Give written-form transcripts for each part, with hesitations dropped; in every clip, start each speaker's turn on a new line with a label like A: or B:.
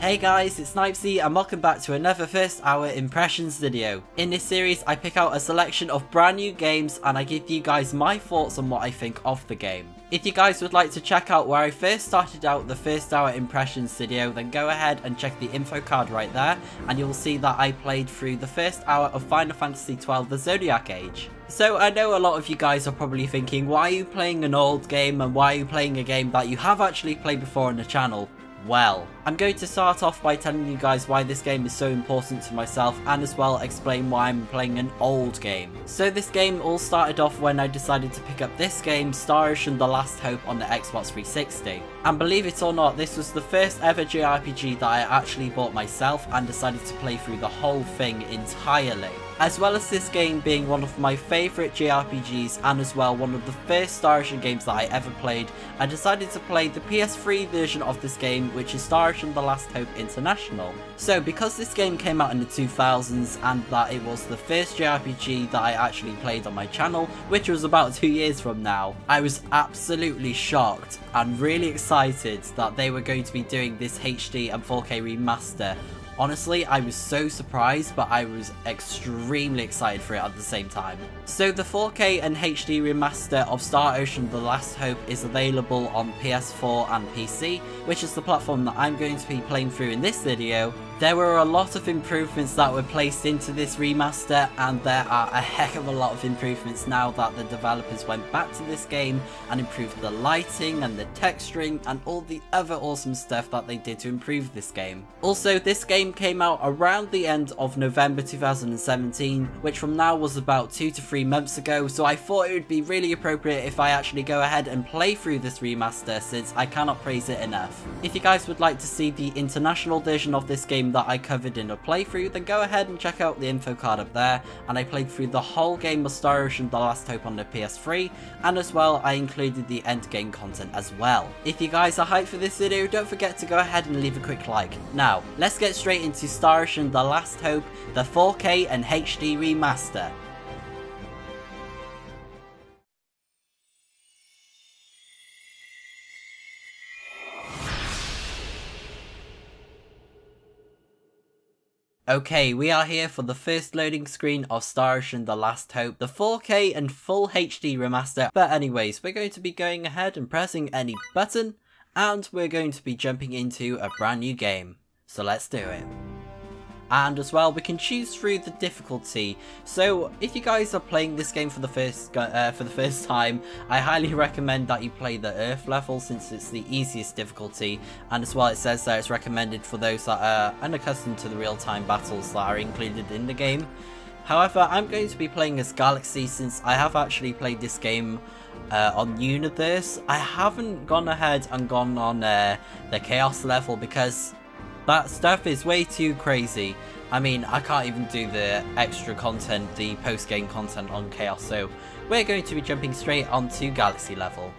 A: Hey guys, it's Snipezy and welcome back to another first hour impressions video. In this series I pick out a selection of brand new games and I give you guys my thoughts on what I think of the game. If you guys would like to check out where I first started out the first hour impressions video, then go ahead and check the info card right there and you'll see that I played through the first hour of Final Fantasy XII The Zodiac Age. So I know a lot of you guys are probably thinking, why are you playing an old game and why are you playing a game that you have actually played before on the channel? Well, I'm going to start off by telling you guys why this game is so important to myself and as well explain why I'm playing an old game. So this game all started off when I decided to pick up this game, Star Ocean The Last Hope, on the Xbox 360. And believe it or not, this was the first ever JRPG that I actually bought myself and decided to play through the whole thing entirely. As well as this game being one of my favourite JRPGs and as well one of the first Star Ocean games that I ever played, I decided to play the PS3 version of this game, which is Star Ocean The Last Hope International. So because this game came out in the 2000s and that it was the first JRPG that I actually played on my channel, which was about 2 years from now, I was absolutely shocked and really excited that they were going to be doing this HD and 4K remaster. Honestly, I was so surprised, but I was extremely excited for it at the same time. So the 4K and HD remaster of Star Ocean The Last Hope is available on PS4 and PC, which is the platform that I'm going to be playing through in this video. There were a lot of improvements that were placed into this remaster, and there are a heck of a lot of improvements now that the developers went back to this game and improved the lighting and the texturing and all the other awesome stuff that they did to improve this game. Also, this game came out around the end of November 2017, which from now was about 2 to 3 months ago, so I thought it would be really appropriate if I actually go ahead and play through this remaster since I cannot praise it enough. If you guys would like to see the international version of this game that I covered in a playthrough, then go ahead and check out the info card up there, and I played through the whole game of Star Ocean The Last Hope on the PS3, and as well I included the end game content as well. If you guys are hyped for this video, don't forget to go ahead and leave a quick like. Now, let's get straight into Star Ocean The Last Hope, the 4K and HD remaster. Okay, we are here for the first loading screen of Star Ocean The Last Hope, the 4K and full HD remaster. But anyways, we're going to be going ahead and pressing any button, and we're going to be jumping into a brand new game. So let's do it. And as well, we can choose through the difficulty. So if you guys are playing this game for the first time, I highly recommend that you play the Earth level since it's the easiest difficulty. And as well, it says that it's recommended for those that are unaccustomed to the real-time battles that are included in the game. However, I'm going to be playing as Galaxy since I have actually played this game on Universe. I haven't gone ahead and gone on the Chaos level because that stuff is way too crazy. I mean, I can't even do the extra content, the post-game content on Chaos, so we're going to be jumping straight onto Galaxy level.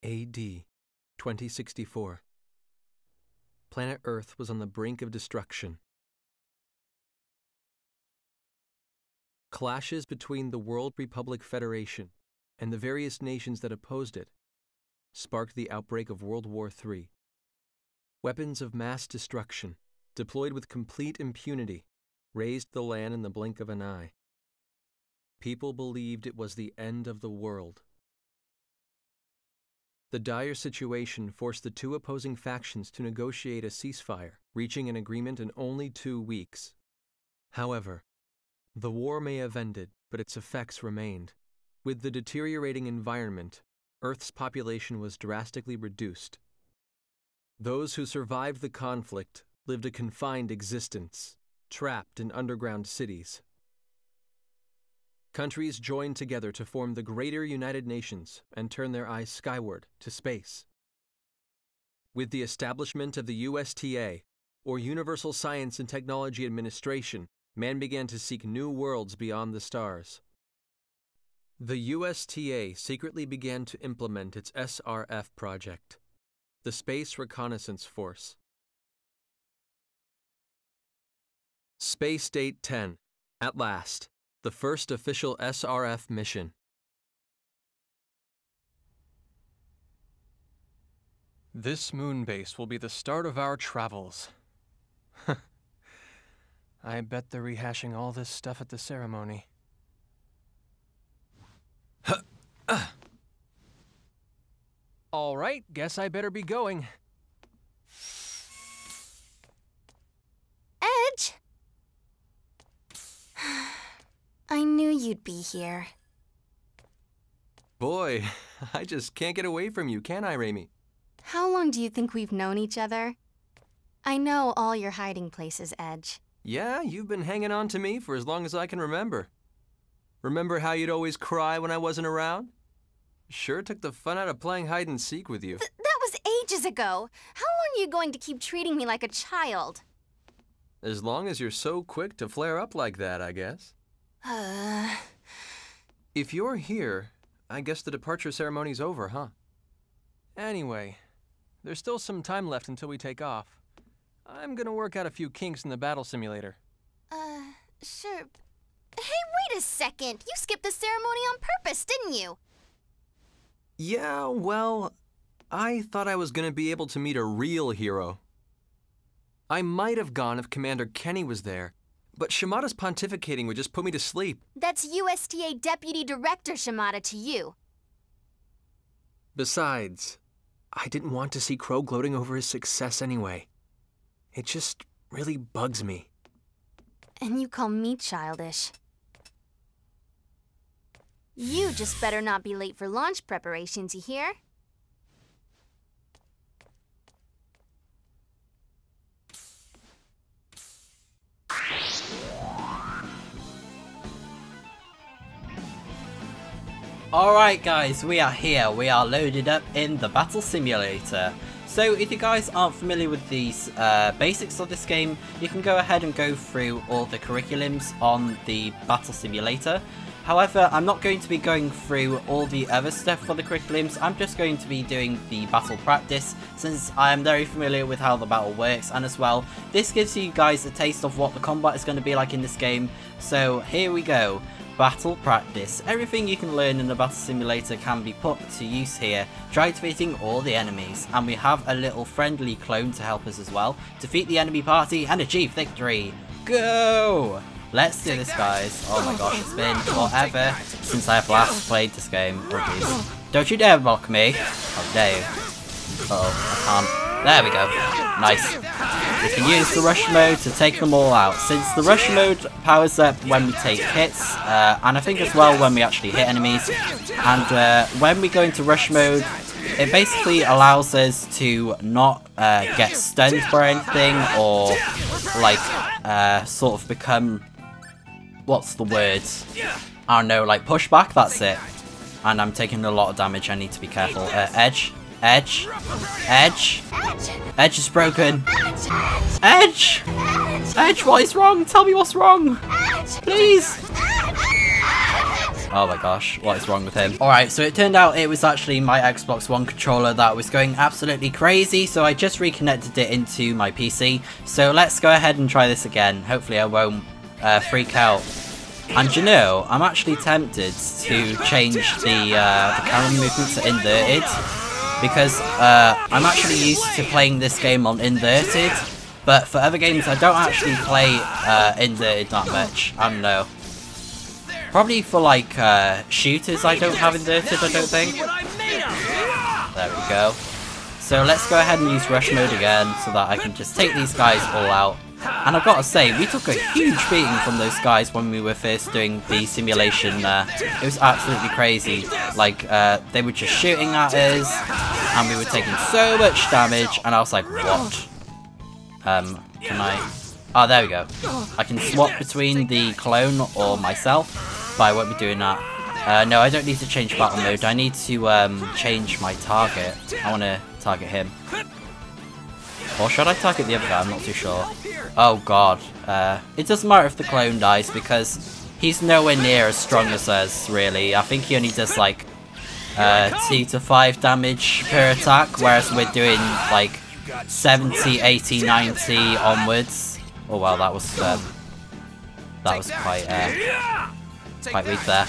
B: AD 2064. Planet Earth was on the brink of destruction. Clashes between the World Republic Federation and the various nations that opposed it sparked the outbreak of World War III. Weapons of mass destruction, deployed with complete impunity, razed the land in the blink of an eye. People believed it was the end of the world. The dire situation forced the two opposing factions to negotiate a ceasefire, reaching an agreement in only 2 weeks. However, the war may have ended, but its effects remained. With the deteriorating environment, Earth's population was drastically reduced. Those who survived the conflict lived a confined existence, trapped in underground cities. Countries joined together to form the Greater United Nations and turn their eyes skyward to space. With the establishment of the USTA, or Universal Science and Technology Administration, man began to seek new worlds beyond the stars. The USTA secretly began to implement its SRF project, the Space Reconnaissance Force. Space Date 10, at last, the first official SRF mission. This moon base will be the start of our travels. I bet they're rehashing all this stuff at the ceremony. All right, guess I better be going.
C: Edge? I knew you'd be here.
B: Boy, I just can't get away from you, can I, Remy?
C: How long do you think we've known each other? I know all your hiding places, Edge.
B: Yeah, you've been hanging on to me for as long as I can remember. Remember how you'd always cry when I wasn't around? Sure took the fun out of playing hide and seek with you.
C: That was ages ago. How long are you going to keep treating me like a child?
B: As long as you're so quick to flare up like that, I guess. If you're here, I guess the departure ceremony's over, huh? Anyway, there's still some time left until we take off. I'm gonna work out a few kinks in the battle simulator.
C: Sure. Hey, wait a second! You skipped the ceremony on purpose, didn't you?
B: Yeah, well, I thought I was gonna be able to meet a real hero. I might have gone if Commander Kenny was there, but Shimada's pontificating would just put me to sleep.
C: That's USTA Deputy Director Shimada to you.
B: Besides, I didn't want to see Crow gloating over his success anyway. It just really bugs me.
C: And you call me childish. You just better not be late for launch preparations, you hear?
A: Alright guys, we are here. We are loaded up in the battle simulator. So if you guys aren't familiar with these basics of this game, you can go ahead and go through all the curriculums on the battle simulator. However, I'm not going to be going through all the other stuff for the curriculums. I'm just going to be doing the battle practice, since I am very familiar with how the battle works, and as well, this gives you guys a taste of what the combat is going to be like in this game. So here we go. Battle practice. Everything you can learn in the battle simulator can be put to use here, try defeating all the enemies, and we have a little friendly clone to help us as well. Defeat the enemy party and achieve victory. Go! Let's do this, guys. Oh my gosh, it's been forever since I have last played this game. Oh jeez. Don't you dare mock me. How dare you. Uh-oh, I can't. There we go. Nice. We can use the rush mode to take them all out, since the rush mode powers up when we take hits, and I think as well when we actually hit enemies. And when we go into rush mode, it basically allows us to not get stunned for anything, or like sort of become, what's the word? I don't know, like push back, that's it. And I'm taking a lot of damage, I need to be careful. Edge. Edge. Edge. Edge is broken. Edge! Edge, what is wrong? Tell me what's wrong. Please. Oh my gosh, what is wrong with him? Alright, so it turned out it was actually my Xbox One controller that was going absolutely crazy, so I just reconnected it into my PC. So let's go ahead and try this again. Hopefully I won't freak out. And you know, I'm actually tempted to change the camera movement to inverted, because I'm actually used to playing this game on inverted, but for other games I don't actually play inverted that much. I don't know. Probably for like shooters I don't have inverted, I don't think. There we go. So let's go ahead and use rush mode again so that I can just take these guys all out. And I've got to say, we took a huge beating from those guys when we were first doing the simulation there. It was absolutely crazy. Like, they were just shooting at us, and we were taking so much damage, and I was like, what? Can I... Oh, there we go. I can swap between the clone or myself, but I won't be doing that. No, I don't need to change battle mode. I need to change my target. I want to target him. Or should I target the other guy? I'm not too sure. Oh god. It doesn't matter if the clone dies, because he's nowhere near as strong as us, really. I think he only does like 2 to 5 damage per attack, whereas we're doing like 70, 80, 90 onwards. Oh wow, that was quite weak there.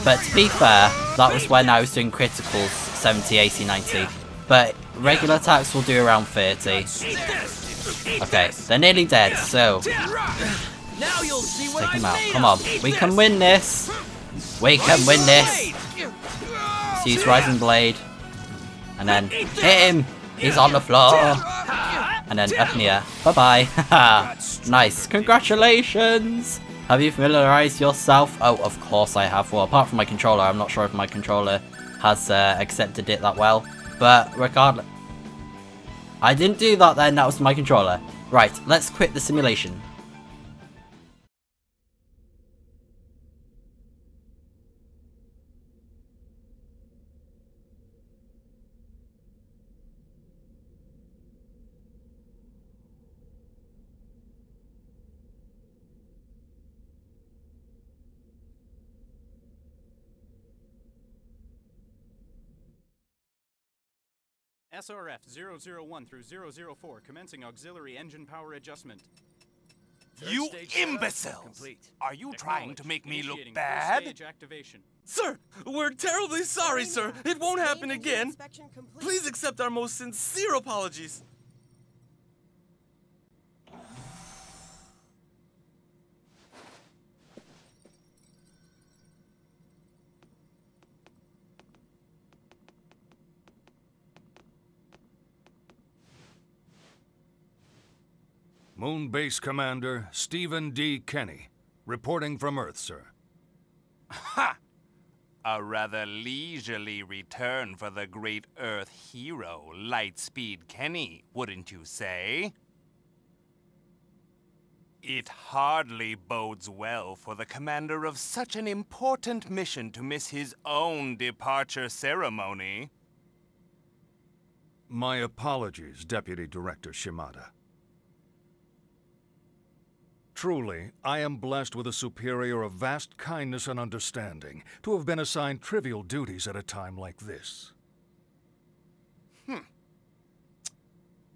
A: But to be fair, that was when I was doing criticals 70, 80, 90. but regular attacks will do around 30. Okay, they're nearly dead, so take them out. Come on, we can win this. We can win this. Let's use Rising Blade, and then hit him. He's on the floor, and then up in the air. Bye bye. Nice. Congratulations. Have you familiarized yourself? Oh, of course I have. Well, apart from my controller, I'm not sure if my controller has accepted it that well. But regardless, I didn't do that then. That was my controller. Right, let's quit the simulation.
D: SRF 001 through 004, commencing auxiliary engine power adjustment.
E: You imbeciles! Are you trying to make me look bad?
F: Sir, we're terribly sorry, sir. It won't happen again. Please accept our most sincere apologies.
G: Moon Base Commander Stephen D. Kenny, reporting from Earth, sir.
E: Ha! A rather leisurely return for the great Earth hero, Lightspeed Kenny, wouldn't you say? It hardly bodes well for the commander of such an important mission to miss his own departure ceremony.
G: My apologies, Deputy Director Shimada. Truly, I am blessed with a superior of vast kindness and understanding to have been assigned trivial duties at a time like this.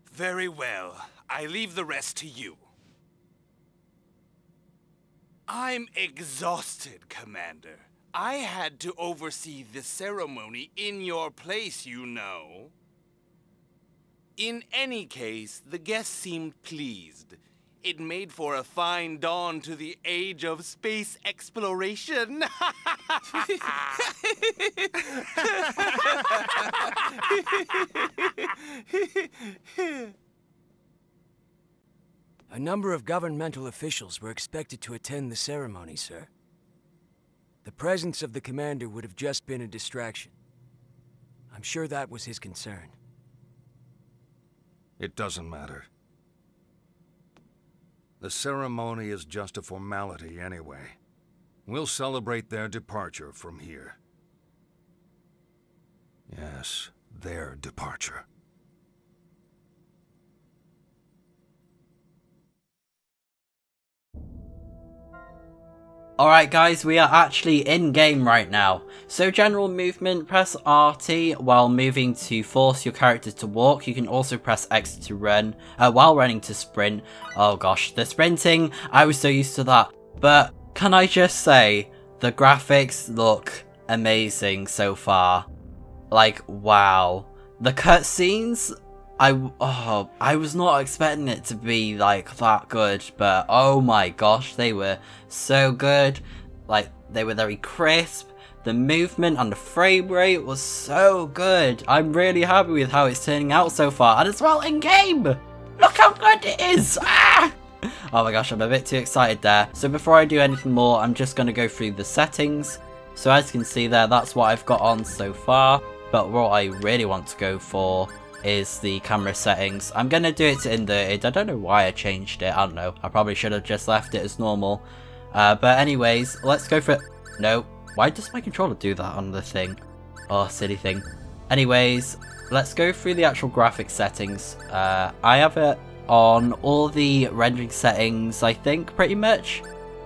E: Very well. I leave the rest to you. I'm exhausted, Commander. I had to oversee the ceremony in your place, you know. In any case, the guests seemed pleased. It made for a fine dawn to the age of space exploration.
H: A number of governmental officials were expected to attend the ceremony, sir. The presence of the commander would have just been a distraction. I'm sure that was his concern.
G: It doesn't matter. The ceremony is just a formality anyway. We'll celebrate their departure from here. Yes, their departure.
A: Alright guys, we are actually in game right now. So general movement, press RT while moving to force your character to walk. You can also press X to run, while running to sprint. Oh gosh, the sprinting, I was so used to that. But can I just say, the graphics look amazing so far. Like, wow. The cutscenes, I was not expecting it to be like that good, but oh my gosh, they were so good. Like, they were very crisp. The movement and the frame rate was so good. I'm really happy with how it's turning out so far, and as well in game. Look how good it is. Ah! Oh my gosh, I'm a bit too excited there. So before I do anything more, I'm just going to go through the settings. So as you can see there, that's what I've got on so far. But what I really want to go for is the camera settings. I'm going to do it to inverted. I don't know why I changed it. I don't know. I probably should have just left it as normal. But anyways, let's go for it. No. Why does my controller do that on the thing? Oh, silly thing. Anyways, let's go through the actual graphics settings. I have it on all the rendering settings, I think, pretty much.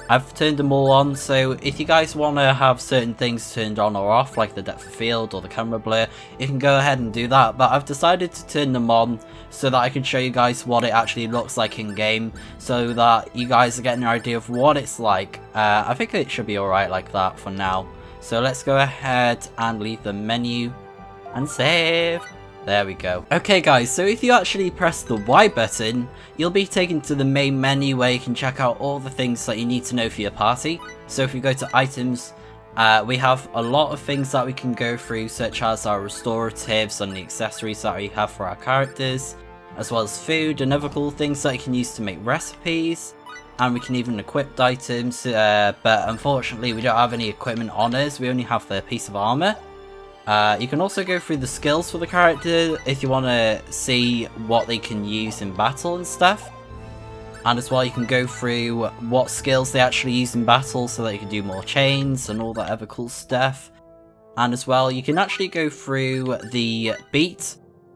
A: I've turned them all on, so if you guys want to have certain things turned on or off, like the depth of field or the camera blur, you can go ahead and do that. But I've decided to turn them on so that I can show you guys what it actually looks like in game, so that you guys are getting an idea of what it's like. I think it should be alright like that for now. So let's go ahead and leave the menu and save. There we go. Okay guys, so if you actually press the Y button, you'll be taken to the main menu where you can check out all the things that you need to know for your party. So if you go to items, we have a lot of things that we can go through, such as our restoratives and the accessories that we have for our characters, as well as food and other cool things that you can use to make recipes. And we can even equip items, but unfortunately we don't have any equipment on us, we only have the piece of armor. You can also go through the skills for the character if you want to see what they can use in battle and stuff. And as well, you can go through what skills they actually use in battle so that you can do more chains and all that other cool stuff. And as well, you can actually go through the beat.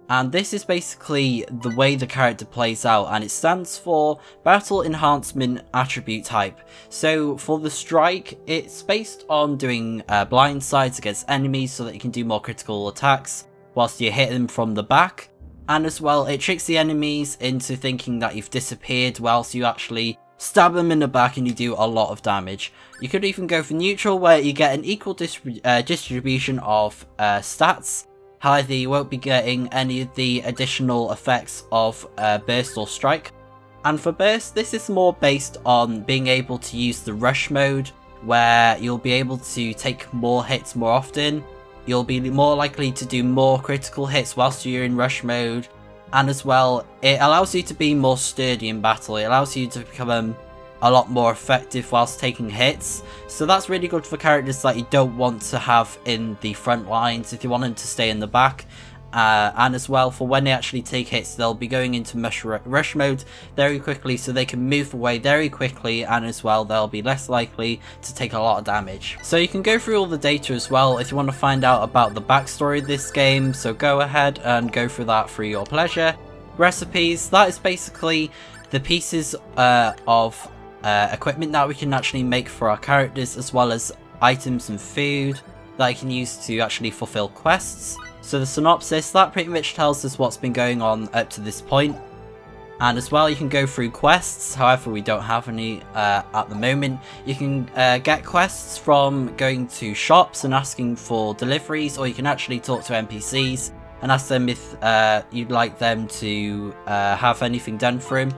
A: And this is basically the way the character plays out, and it stands for Battle Enhancement Attribute Type. So for the strike, it's based on doing blind sides against enemies so that you can do more critical attacks whilst you hit them from the back. And as well, it tricks the enemies into thinking that you've disappeared whilst you actually stab them in the back and you do a lot of damage. You could even go for neutral, where you get an equal distribution of stats. However, you won't be getting any of the additional effects of burst or strike. And for burst, this is more based on being able to use the rush mode, where you'll be able to take more hits more often. You'll be more likely to do more critical hits whilst you're in rush mode. And as well, it allows you to be more sturdy in battle. It allows you to become a lot more effective whilst taking hits. So that's really good for characters that you don't want to have in the front lines if you want them to stay in the back. And as well, for when they actually take hits, they'll be going into rush mode very quickly so they can move away very quickly, and as well they'll be less likely to take a lot of damage. So you can go through all the data as well if you want to find out about the backstory of this game, so go ahead and go through that for your pleasure. Recipes, that is basically the pieces of equipment that we can actually make for our characters, as well as items and food that I can use to actually fulfill quests. So the synopsis, that pretty much tells us what's been going on up to this point. And as well, you can go through quests, however we don't have any at the moment. You can get quests from going to shops and asking for deliveries, or you can actually talk to NPCs and ask them if you'd like them to have anything done for him.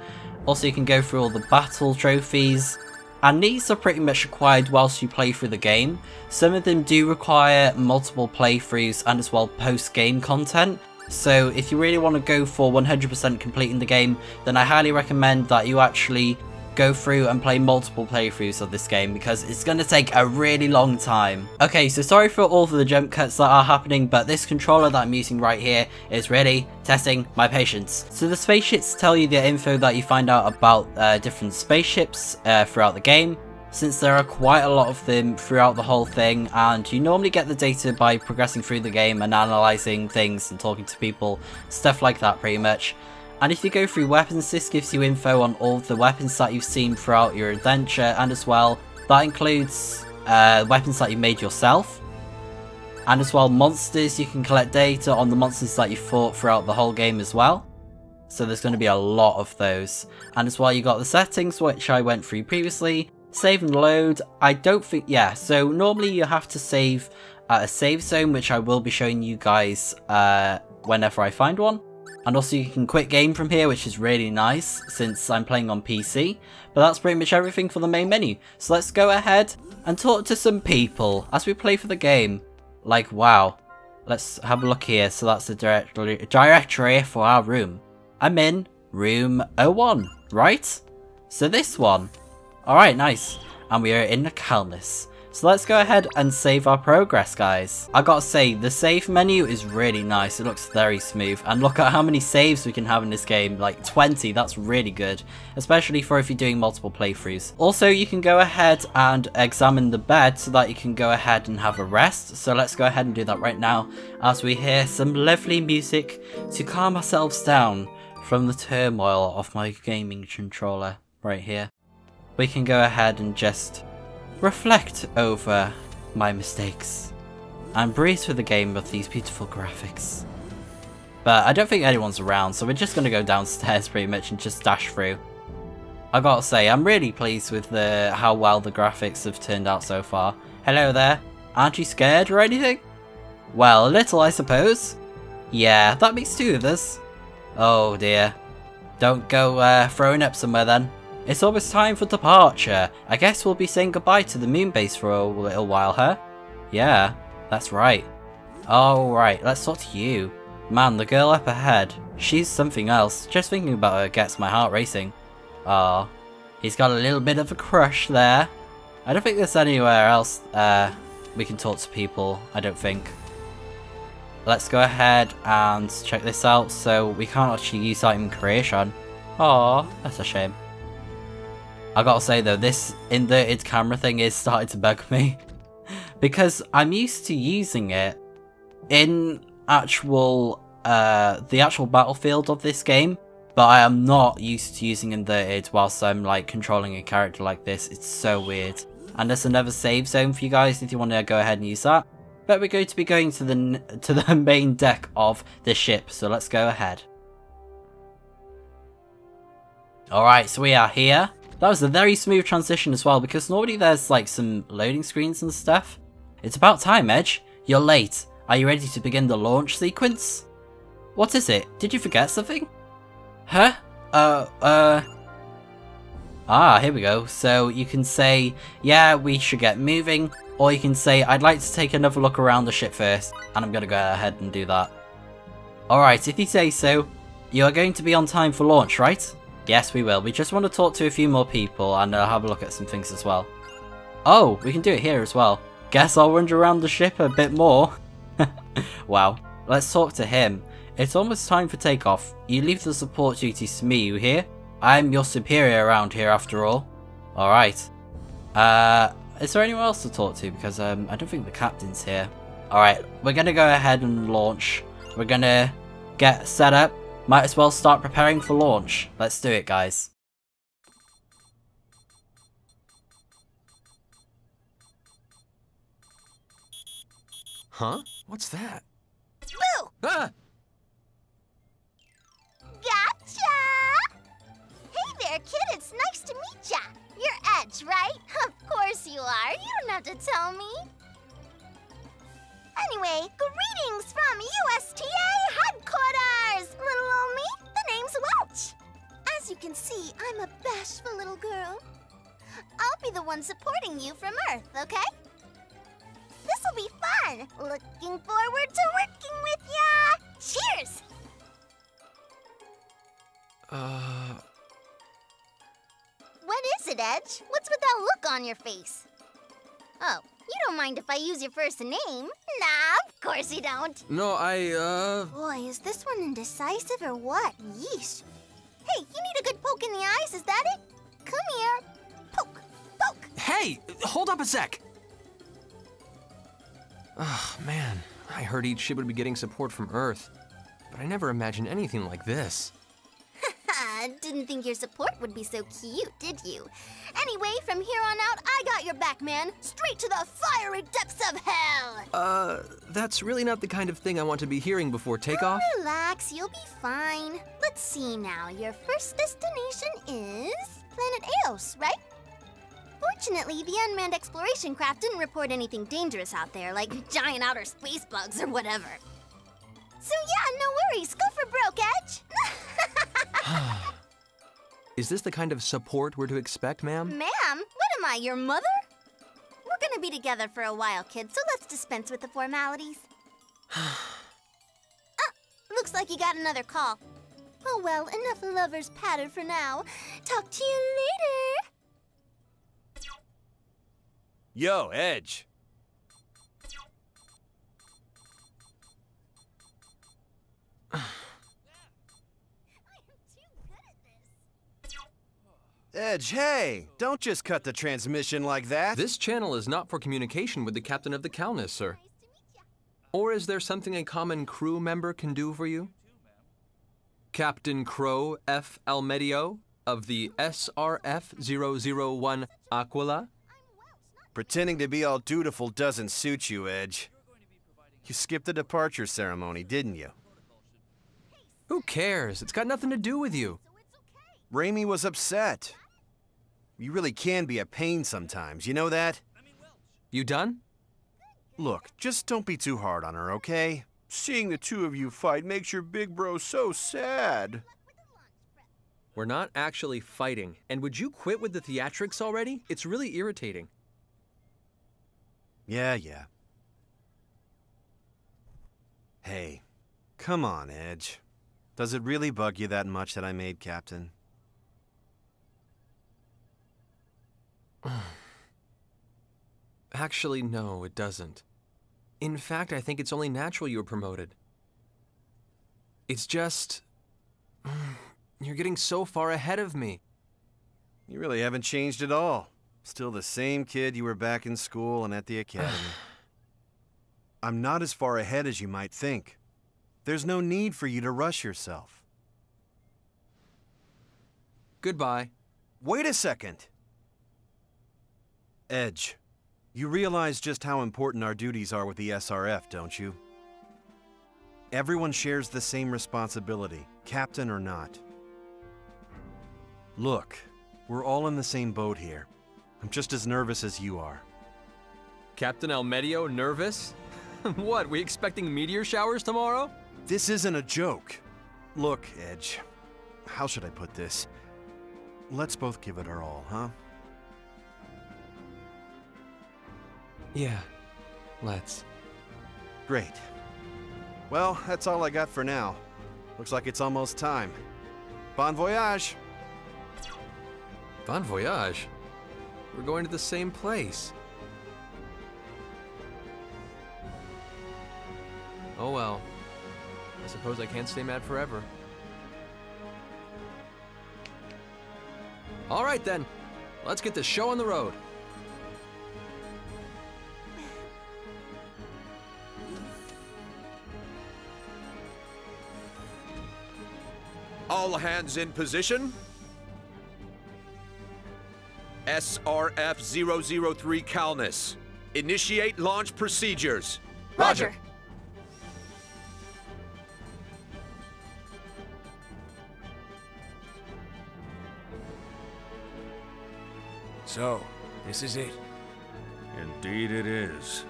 A: Also, you can go through all the battle trophies, and these are pretty much acquired whilst you play through the game. Some of them do require multiple playthroughs and as well post-game content. So if you really want to go for 100% completing the game, then I highly recommend that you actually go through and play multiple playthroughs of this game, because it's going to take a really long time. Okay, so sorry for all of the jump cuts that are happening, but this controller that I'm using right here is really testing my patience. So the spaceships tell you the info that you find out about different spaceships throughout the game, since there are quite a lot of them throughout the whole thing, and you normally get the data by progressing through the game and analysing things and talking to people, stuff like that pretty much. And if you go through weapons, this gives you info on all of the weapons that you've seen throughout your adventure, and as well, that includes weapons that you made yourself. And as well, monsters, you can collect data on the monsters that you fought throughout the whole game as well. So there's going to be a lot of those. And as well, you got the settings, which I went through previously. Save and load, I don't think, yeah, so normally you have to save at a save zone, which I will be showing you guys whenever I find one. And also you can quit game from here, which is really nice since I'm playing on PC. But that's pretty much everything for the main menu. So let's go ahead and talk to some people as we play for the game. Like, wow. Let's have a look here. So that's the directory for our room. I'm in room 01, right? So this one. Alright, nice. And we are in the Calnus. So let's go ahead and save our progress, guys. I gotta say, the save menu is really nice. It looks very smooth. And look at how many saves we can have in this game. Like 20, that's really good. Especially for if you're doing multiple playthroughs. Also, you can go ahead and examine the bed so that you can go ahead and have a rest. So let's go ahead and do that right now, as we hear some lovely music to calm ourselves down from the turmoil of my gaming controller right here. We can go ahead and just reflect over my mistakes and breeze through the game with these beautiful graphics. But I don't think anyone's around, so we're just going to go downstairs pretty much and just dash through. I gotta say, I'm really pleased with how well the graphics have turned out so far. Hello there, aren't you scared or anything? Well, a little I suppose. Yeah, that makes 2 of us. Oh dear. Don't go throwing up somewhere then. It's almost time for departure. I guess we'll be saying goodbye to the moon base for a little while, huh? Yeah, that's right. Alright, let's talk to you. Man, the girl up ahead. She's something else. Just thinking about her gets my heart racing. Ah, he's got a little bit of a crush there. I don't think there's anywhere else we can talk to people, I don't think. Let's go ahead and check this out. So we can't actually use item creation. Aw, that's a shame. I gotta say though, this inverted camera thing is starting to bug me. Because I'm used to using it in actual, the actual battlefield of this game. But I am not used to using inverted whilst I'm like controlling a character like this. It's so weird. And there's another save zone for you guys if you want to go ahead and use that. But we're going to be going to the main deck of the ship, so let's go ahead. Alright, so we are here. That was a very smooth transition as well, because normally there's like some loading screens and stuff. It's about time, Edge. You're late. Are you ready to begin the launch sequence? What is it? Did you forget something? Huh? Ah, here we go. So you can say, yeah, we should get moving. Or you can say, I'd like to take another look around the ship first. And I'm going to go ahead and do that. Alright, if you say so, you are going to be on time for launch, right? Yes, we will. We just want to talk to a few more people and have a look at some things as well. Oh, we can do it here as well. Guess I'll wander around the ship a bit more. Wow. Let's talk to him. It's almost time for takeoff. You leave the support duties to me, you hear? I'm your superior around here after all. Alright. Is there anyone else to talk to? Because I don't think the captain's here. Alright, we're going to go ahead and launch. We're going to get set up. Might as well start preparing for launch. Let's do it, guys.
B: Huh? What's that?
C: Boo!
B: Ah!
C: Gotcha! Hey there, kid. It's nice to meet ya. You're Edge, right? Of course you are. You don't have to tell me. Anyway, greetings from USTA headquarters! Little old me, the name's Welch. As you can see, I'm a bashful little girl. I'll be the one supporting you from Earth, okay? This'll be fun. Looking forward to working with ya. Cheers! What is it, Edge? What's with that look on your face? Oh, you don't mind if I use your first name? Nah, of course you don't.
B: No,
C: Boy, is this one indecisive or what? Yeesh. Hey, you need a good poke in the eyes, is that it? Come here. Poke, poke.
B: Hey! Hold up a sec! Oh, man. I heard each ship would be getting support from Earth. But I never imagined anything like this.
C: Didn't think your support would be so cute, did you? Anyway, from here on out, I got your back, man. Straight to the fiery depths of hell!
B: That's really not the kind of thing I want to be hearing before takeoff.
C: Relax, you'll be fine. Let's see now. Your first destination is Planet Eos, right? Fortunately, the unmanned exploration craft didn't report anything dangerous out there, like giant outer space bugs or whatever. So yeah, no worries. Go for broke, Edge.
B: Is this the kind of support we're to expect, ma'am?
C: Ma'am? What am I, your mother? We're gonna be together for a while, kid, so let's dispense with the formalities. Looks like you got another call. Oh well, enough lovers patter for now. Talk to you later.
F: Yo, Edge.
I: Edge, hey! Don't just cut the transmission like that!
B: This channel is not for communication with the captain of the Calnus, sir. Or is there something a common crew member can do for you? Captain Crow F. Almedio of the SRF-001 Aquila?
I: Pretending to be all dutiful doesn't suit you, Edge. You skipped the departure ceremony, didn't you?
B: Who cares? It's got nothing to do with you.
I: Raimi was upset. You really can be a pain sometimes, you know that?
B: You done?
I: Look, just don't be too hard on her, okay? Seeing the two of you fight makes your big bro so sad.
B: We're not actually fighting, and would you quit with the theatrics already? It's really irritating.
I: Yeah. Hey, come on, Edge. Does it really bug you that much that I made captain?
B: Actually, no, it doesn't. In fact, I think it's only natural you were promoted. It's just... You're getting so far ahead of me.
I: You really haven't changed at all. Still the same kid you were back in school and at the academy. I'm not as far ahead as you might think. There's no need for you to rush yourself.
B: Goodbye.
I: Wait a second. Edge, you realize just how important our duties are with the SRF, don't you? Everyone shares the same responsibility, captain or not. Look, we're all in the same boat here. I'm just as nervous as you are.
B: Captain Almedio nervous? What, we expecting meteor showers tomorrow?
I: This isn't a joke. Look, Edge, how should I put this? Let's both give it our all, huh?
B: Yeah, let's.
I: Great. Well, that's all I got for now. Looks like it's almost time. Bon voyage!
B: Bon voyage? We're going to the same place. Oh well. I suppose I can't stay mad forever. All right then. Let's get this show on the road.
J: All hands in position. SRF-003 Calnus. Initiate launch procedures.
C: Roger.
H: So, this is it.
G: Indeed it is.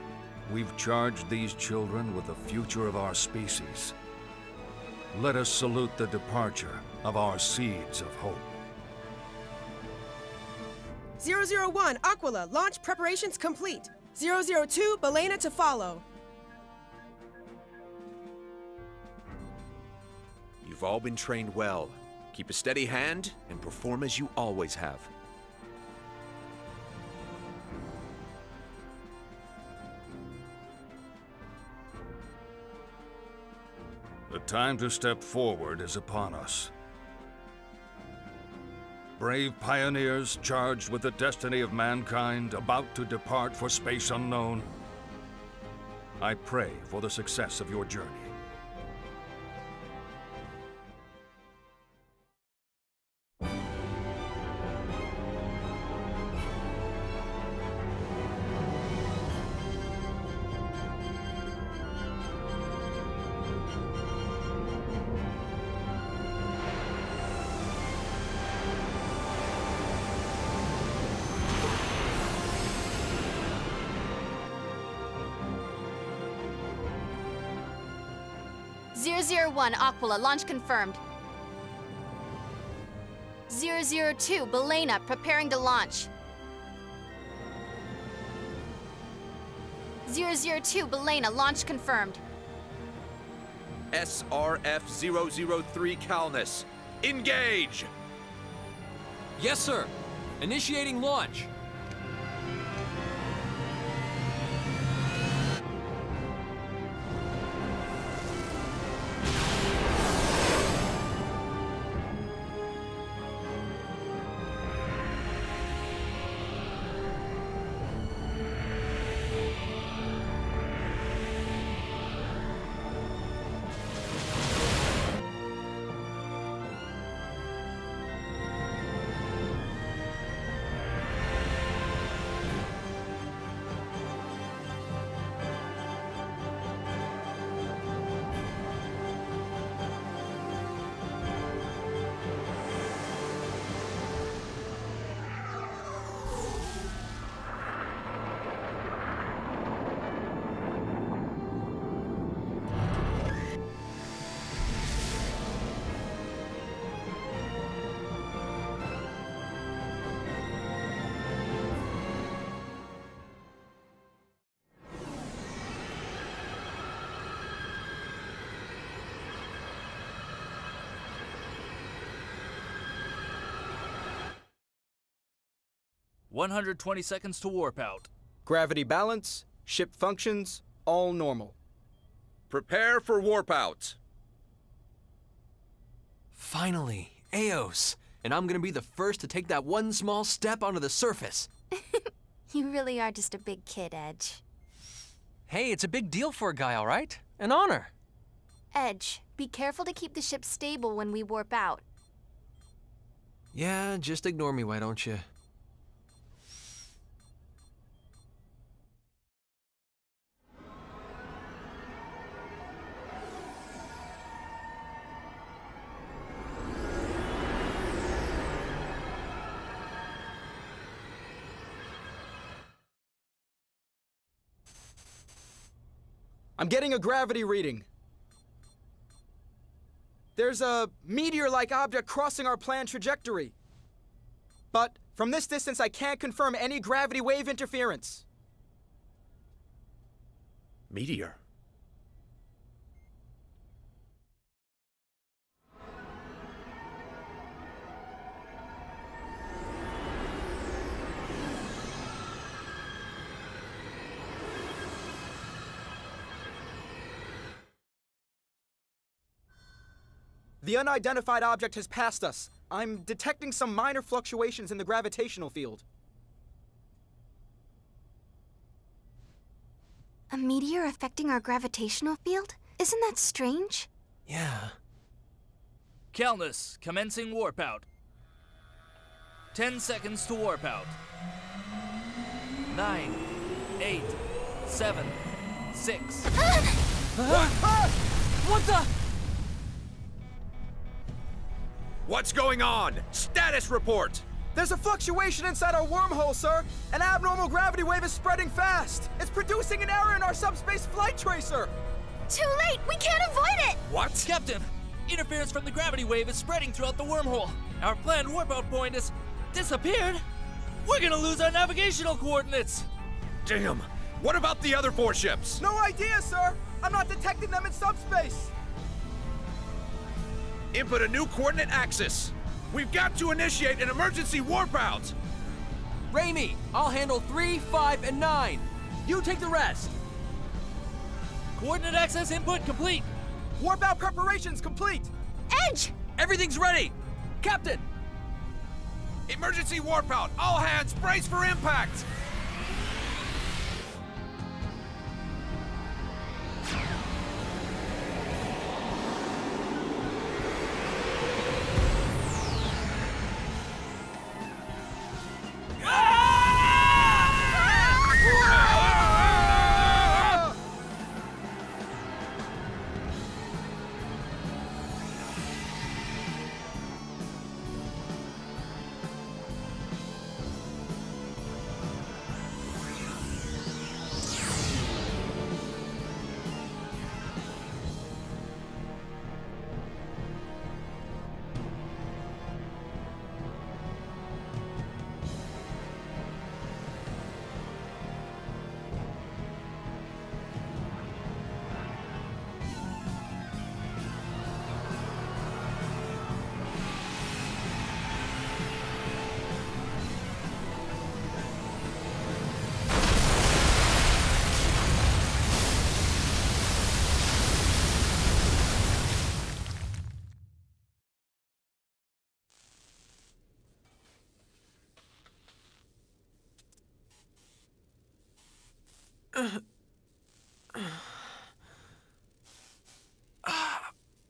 G: We've charged these children with the future of our species. Let us salute the departure of our seeds of hope.
K: 001, Aquila, launch preparations complete. 002, Belena to follow.
J: You've all been trained well. Keep a steady hand and perform as you always have.
G: The time to step forward is upon us. Brave pioneers charged with the destiny of mankind, about to depart for space unknown. I pray for the success of your journey.
C: .001, Aquila, launch confirmed. 002, Belena, preparing to launch. 002, Belena, launch confirmed.
J: SRF-003 Calnus. Engage!
B: Yes, sir. Initiating launch.
L: 120 seconds to warp out.
M: Gravity balance, ship functions, all normal.
J: Prepare for warp out.
B: Finally, Eos. And I'm gonna be the first to take that one small step onto the surface.
C: You really are just a big kid, Edge.
B: Hey, it's a big deal for a guy, all right? An honor.
C: Edge, be careful to keep the ship stable when we warp out.
B: Yeah, just ignore me, why don't you?
M: I'm getting a gravity reading. There's a meteor-like object crossing our planned trajectory. But from this distance, I can't confirm any gravity wave interference.
J: Meteor?
M: The unidentified object has passed us. I'm detecting some minor fluctuations in the gravitational field.
C: A meteor affecting our gravitational field? Isn't that strange?
B: Yeah.
L: Calnus, commencing warp out. 10 seconds to warp out. 9, 8, 7, 6.
B: What the?
J: What's going on? Status report!
M: There's a fluctuation inside our wormhole, sir! An abnormal gravity wave is spreading fast! It's producing an error in our subspace flight tracer!
C: Too late! We can't avoid it!
J: What?
L: Captain, interference from the gravity wave is spreading throughout the wormhole. Our planned warp out point has disappeared. We're gonna lose our navigational coordinates.
J: Damn! What about the other 4 ships?
M: No idea, sir! I'm not detecting them in subspace!
J: Input a new coordinate axis. We've got to initiate an emergency warp out.
B: Raimi, I'll handle 3, 5, and 9. You take the rest.
L: Coordinate access input complete.
M: Warp out preparations complete.
C: Edge!
B: Everything's ready. Captain!
J: Emergency warp out. All hands brace for impact.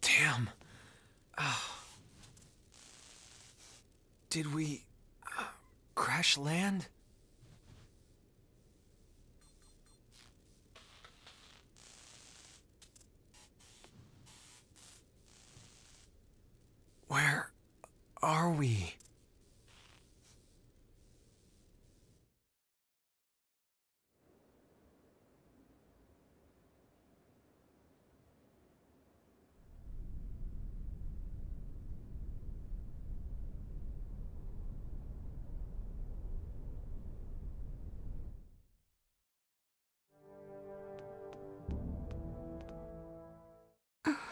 B: Damn. Did we crash land? Where are we?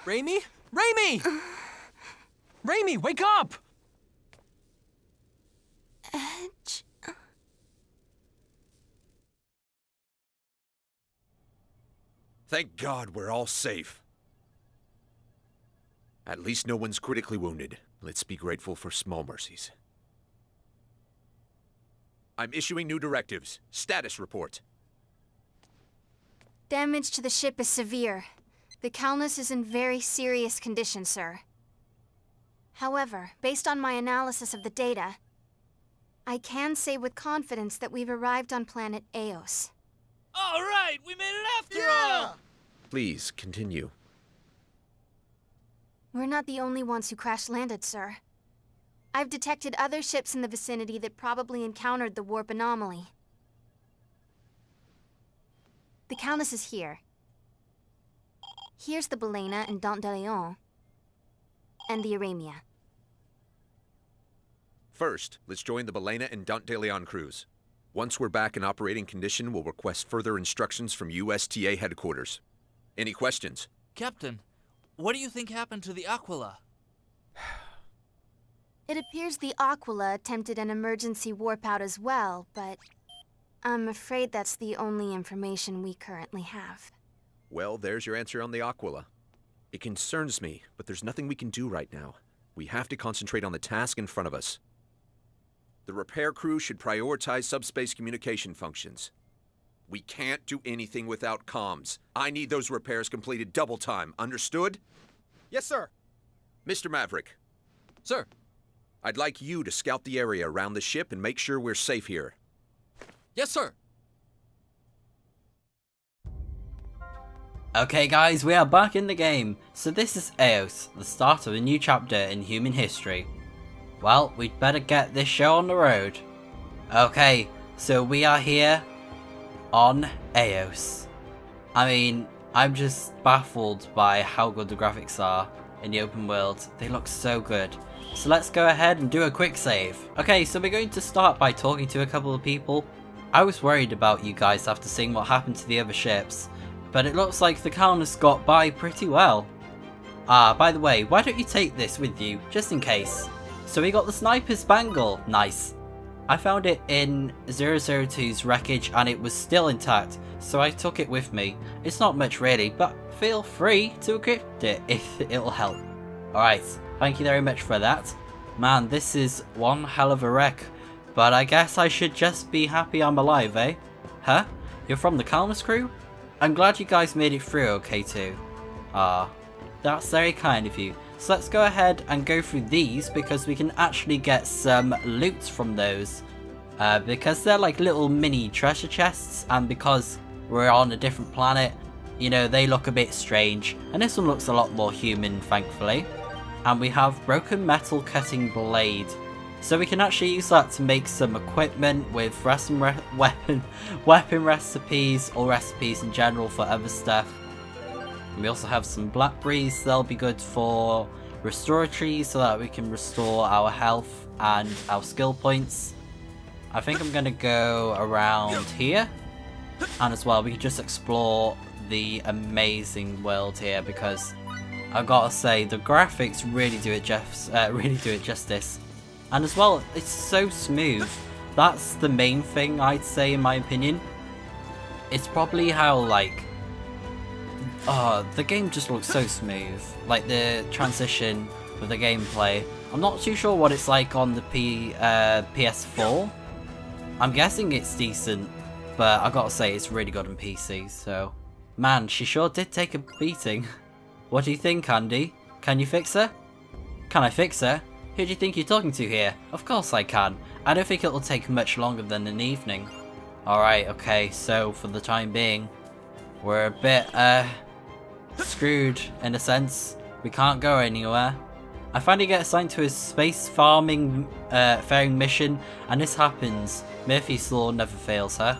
B: Raimi? Raimi! Raimi, wake up!
C: Edge?
J: Thank God we're all safe. At least no one's critically wounded. Let's be grateful for small mercies. I'm issuing new directives. Status report.
C: Damage to the ship is severe. The Calnus is in very serious condition, sir. However, based on my analysis of the data, I can say with confidence that we've arrived on planet Eos.
L: All right, we made it after all!
J: Please, continue.
C: We're not the only ones who crash-landed, sir. I've detected other ships in the vicinity that probably encountered the warp anomaly. The Calnus is here. Here's the Balena and Dante de Leon, and the Aramia.
J: First, let's join the Balena and Dante de Leon crews. Once we're back in operating condition, we'll request further instructions from USTA headquarters. Any questions?
L: Captain, what do you think happened to the Aquila?
C: It appears the Aquila attempted an emergency warp out as well, but I'm afraid that's the only information we currently have.
J: Well, there's your answer on the Aquila. It concerns me, but there's nothing we can do right now. We have to concentrate on the task in front of us. The repair crew should prioritize subspace communication functions. We can't do anything without comms. I need those repairs completed double time, understood?
M: Yes, sir.
J: Mr. Maverick.
L: Sir.
J: I'd like you to scout the area around the ship and make sure we're safe here.
L: Yes, sir.
A: Okay guys, we are back in the game. So this is Eos, the start of a new chapter in human history. Well, we'd better get this show on the road. Okay, so we are here on Eos. I mean, I'm just baffled by how good the graphics are in the open world. They look so good. So let's go ahead and do a quick save. Okay, so we're going to start by talking to a couple of people. I was worried about you guys after seeing what happened to the other ships, but it looks like the Calnus got by pretty well. Ah, by the way, why don't you take this with you, just in case. So we got the Sniper's Bangle, nice. I found it in 002's wreckage and it was still intact, so I took it with me. It's not much really, but feel free to equip it if it'll help. Alright, thank you very much for that. Man, this is one hell of a wreck, but I guess I should just be happy I'm alive, eh? Huh? You're from the Calnus crew? I'm glad you guys made it through okay too. Ah, that's very kind of you. So let's go ahead and go through these because we can actually get some loot from those. Because they're like little mini treasure chests, and because we're on a different planet, you know, they look a bit strange. And this one looks a lot more human, thankfully. And we have broken metal cutting blade. So we can actually use that to make some equipment with weapon recipes or recipes in general for other stuff. And we also have some blackberries. They'll be good for restoratories so that we can restore our health and our skill points. I think I'm going to go around here. And as well, we can just explore the amazing world here because I've got to say the graphics really do it justice. And as well, it's so smooth. That's the main thing I'd say in my opinion. It's probably how like the game just looks so smooth. Like the transition with the gameplay. I'm not too sure what it's like on the PS4. I'm guessing it's decent, but I gotta say it's really good on PC, so... Man, she sure did take a beating. What do you think, Andy? Can you fix her? Can I fix her? Who do you think you're talking to here? Of course I can. I don't think it'll take much longer than an evening. Alright, okay, so for the time being, we're a bit, screwed in a sense. We can't go anywhere. I finally get assigned to a space faring mission, and this happens. Murphy's Law never fails her.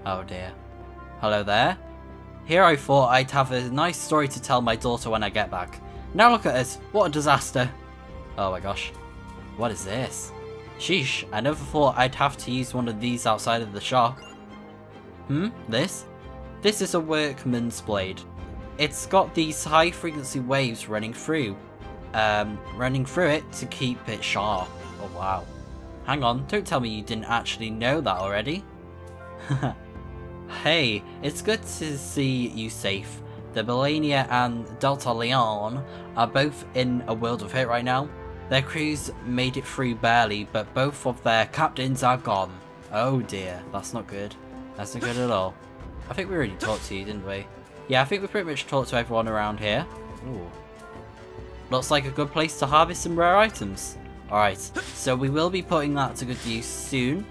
A: Oh dear. Hello there. Here I thought I'd have a nice story to tell my daughter when I get back. Now look at us, what a disaster. Oh my gosh. What is this? Sheesh, I never thought I'd have to use one of these outside of the shop. This? This is a workman's blade. It's got these high frequency waves running through it to keep it sharp. Oh wow. Hang on, don't tell me you didn't actually know that already. Hey, it's good to see you safe. The Belania and Delta Leon are both in a world of hurt right now. Their crews made it through barely, but both of their captains are gone. Oh dear, that's not good. That's not good at all. I think we already talked to you, didn't we? Yeah, I think we pretty much talked to everyone around here. Ooh. Looks like a good place to harvest some rare items. Alright, so we will be putting that to good use soon.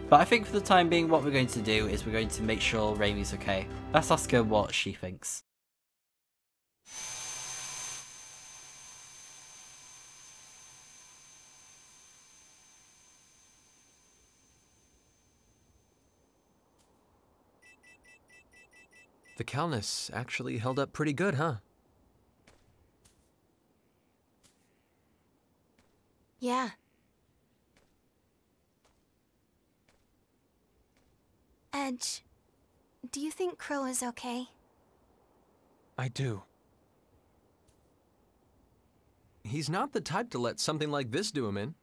A: But I think for the time being what we're going to do is we're going to make sure Raimi's okay. Let's ask her what she thinks.
B: The Calnus actually held up pretty good, huh?
C: Yeah. Edge, do you think Crow is okay?
B: I do. He's not the type to let something like this do him in.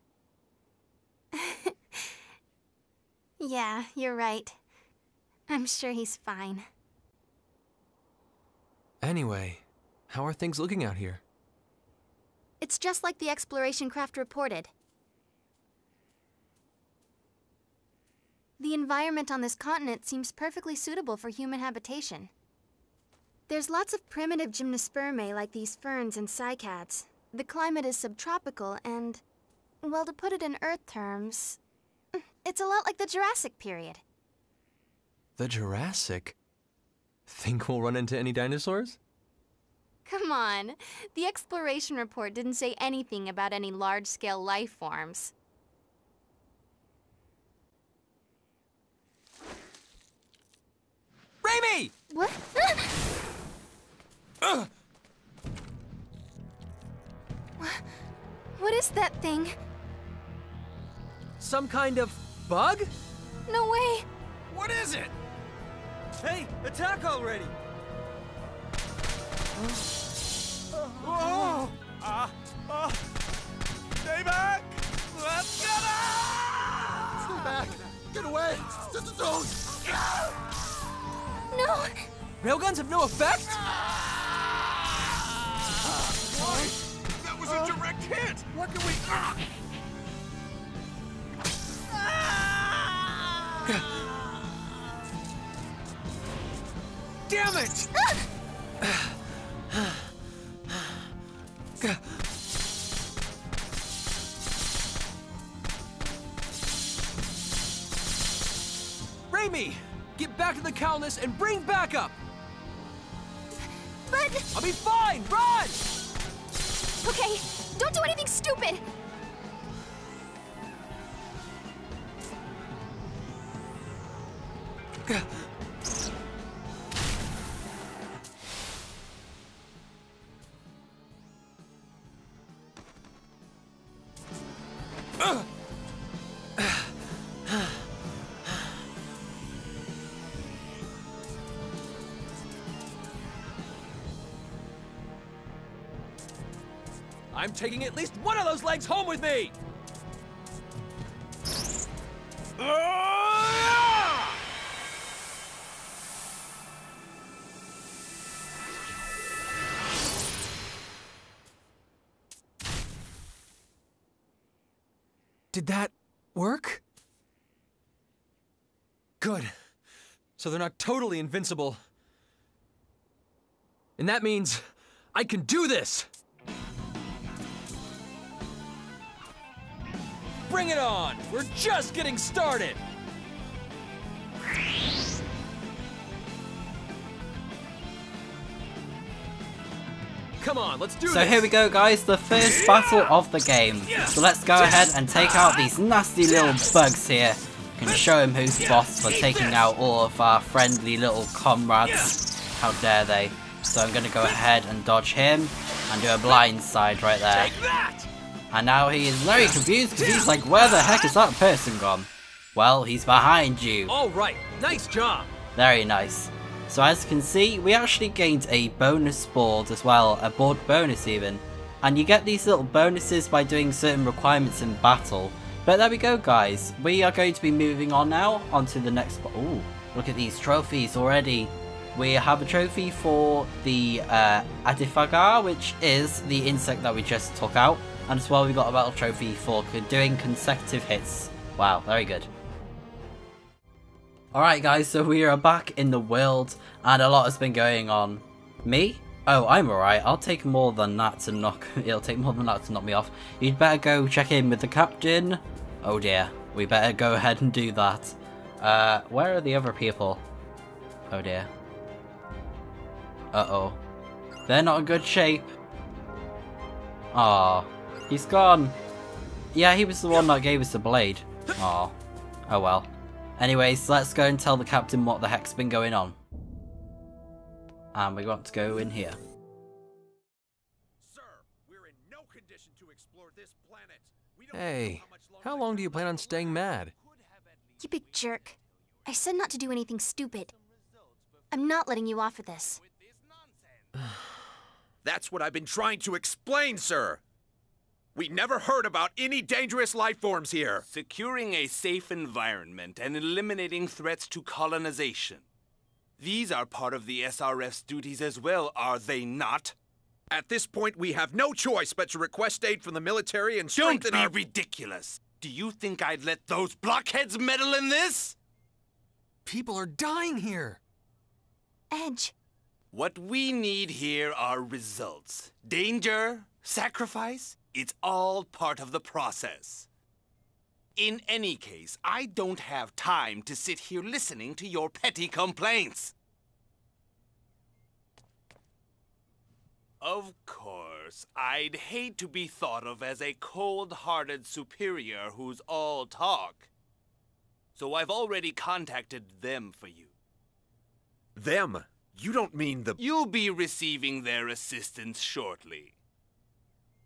C: Yeah, you're right. I'm sure he's fine.
B: Anyway, how are things looking out here?
C: It's just like the exploration craft reported. The environment on this continent seems perfectly suitable for human habitation. There's lots of primitive gymnospermae like these ferns and cycads. The climate is subtropical and, well, to put it in Earth terms, it's a lot like the Jurassic period.
B: The Jurassic? Think we'll run into any dinosaurs?
C: Come on, the exploration report didn't say anything about any large-scale life forms.
M: Raimi!
C: What? What is that thing?
M: Some kind of bug?
C: No way!
M: What is it? Hey, attack already!
F: Oh! Stay back! Let's get out!
N: Stay back! Get away! Don't!
C: No!
M: Railguns have no effect?
F: What? That was a direct hit! What can we...
M: Damn it! Raimi! Get back to the Calnus and bring backup!
C: But...
M: I'll be fine! Run!
C: Okay, don't do anything stupid!
M: I'm taking at least one of those legs home with me! Did that work? Good. So they're not totally invincible. And that means I can do this! Bring it on! We're just getting started! Come on, let's do this!
A: So here we go guys, the first battle of the game. So let's go ahead and take out these nasty little bugs here. We can show him who's boss for taking out all of our friendly little comrades. How dare they. So I'm going to go ahead and dodge him and do a blind side right there. And now he is very confused because he's like, where the heck is that person gone? Well, he's behind you.
M: Alright, nice job!
A: Very nice. So as you can see, we actually gained a bonus board as well, a board bonus even. And you get these little bonuses by doing certain requirements in battle. But there we go guys, we are going to be moving on now onto the next... Ooh, Look at these trophies already. We have a trophy for the Adifagar, which is the insect that we just took out. And as well, we got a battle trophy for doing consecutive hits. Wow, very good. Alright guys, so we are back in the world, and a lot has been going on. Me? Oh, I'm alright. I'll take more than that to knock... It'll take more than that to knock me off. You'd better go check in with the captain. Oh dear. We better go ahead and do that. Where are the other people? Oh dear. Uh-oh. They're not in good shape. Aw. He's gone. Yeah, he was the one that gave us the blade. Aw. Oh well. Anyways, let's go and tell the captain what the heck's been going on. And we want to go in here.
J: Sir, we're in no condition to explore this planet.
B: Hey, how long do you plan on staying mad?
C: You big jerk. I said not to do anything stupid. I'm not letting you off of this.
J: That's what I've been trying to explain, sir. We never heard about any dangerous life forms here.
E: Securing a safe environment and eliminating threats to colonization. These are part of the SRF's duties as well, are they not?
J: At this point, we have no choice but to request aid from the military and strengthen
E: Don't be ridiculous. Do you think I'd let those blockheads meddle in this?
B: People are dying here.
C: Edge.
E: What we need here are results. Danger, sacrifice, it's all part of the process. In any case, I don't have time to sit here listening to your petty complaints. Of course, I'd hate to be thought of as a cold-hearted superior who's all talk. So I've already contacted them for you.
J: Them? You don't mean the...
E: You'll be receiving their assistance shortly.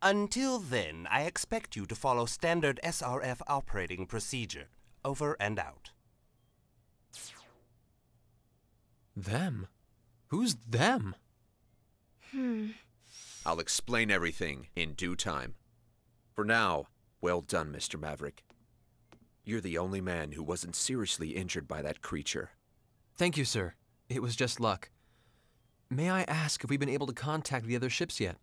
E: Until then, I expect you to follow standard SRF operating procedure. Over and out.
B: Them? Who's them?
J: I'll explain everything in due time. For now, well done, Mr. Maverick. You're the only man who wasn't seriously injured by that creature.
B: Thank you, sir. It was just luck. May I ask if we've been able to contact the other ships yet?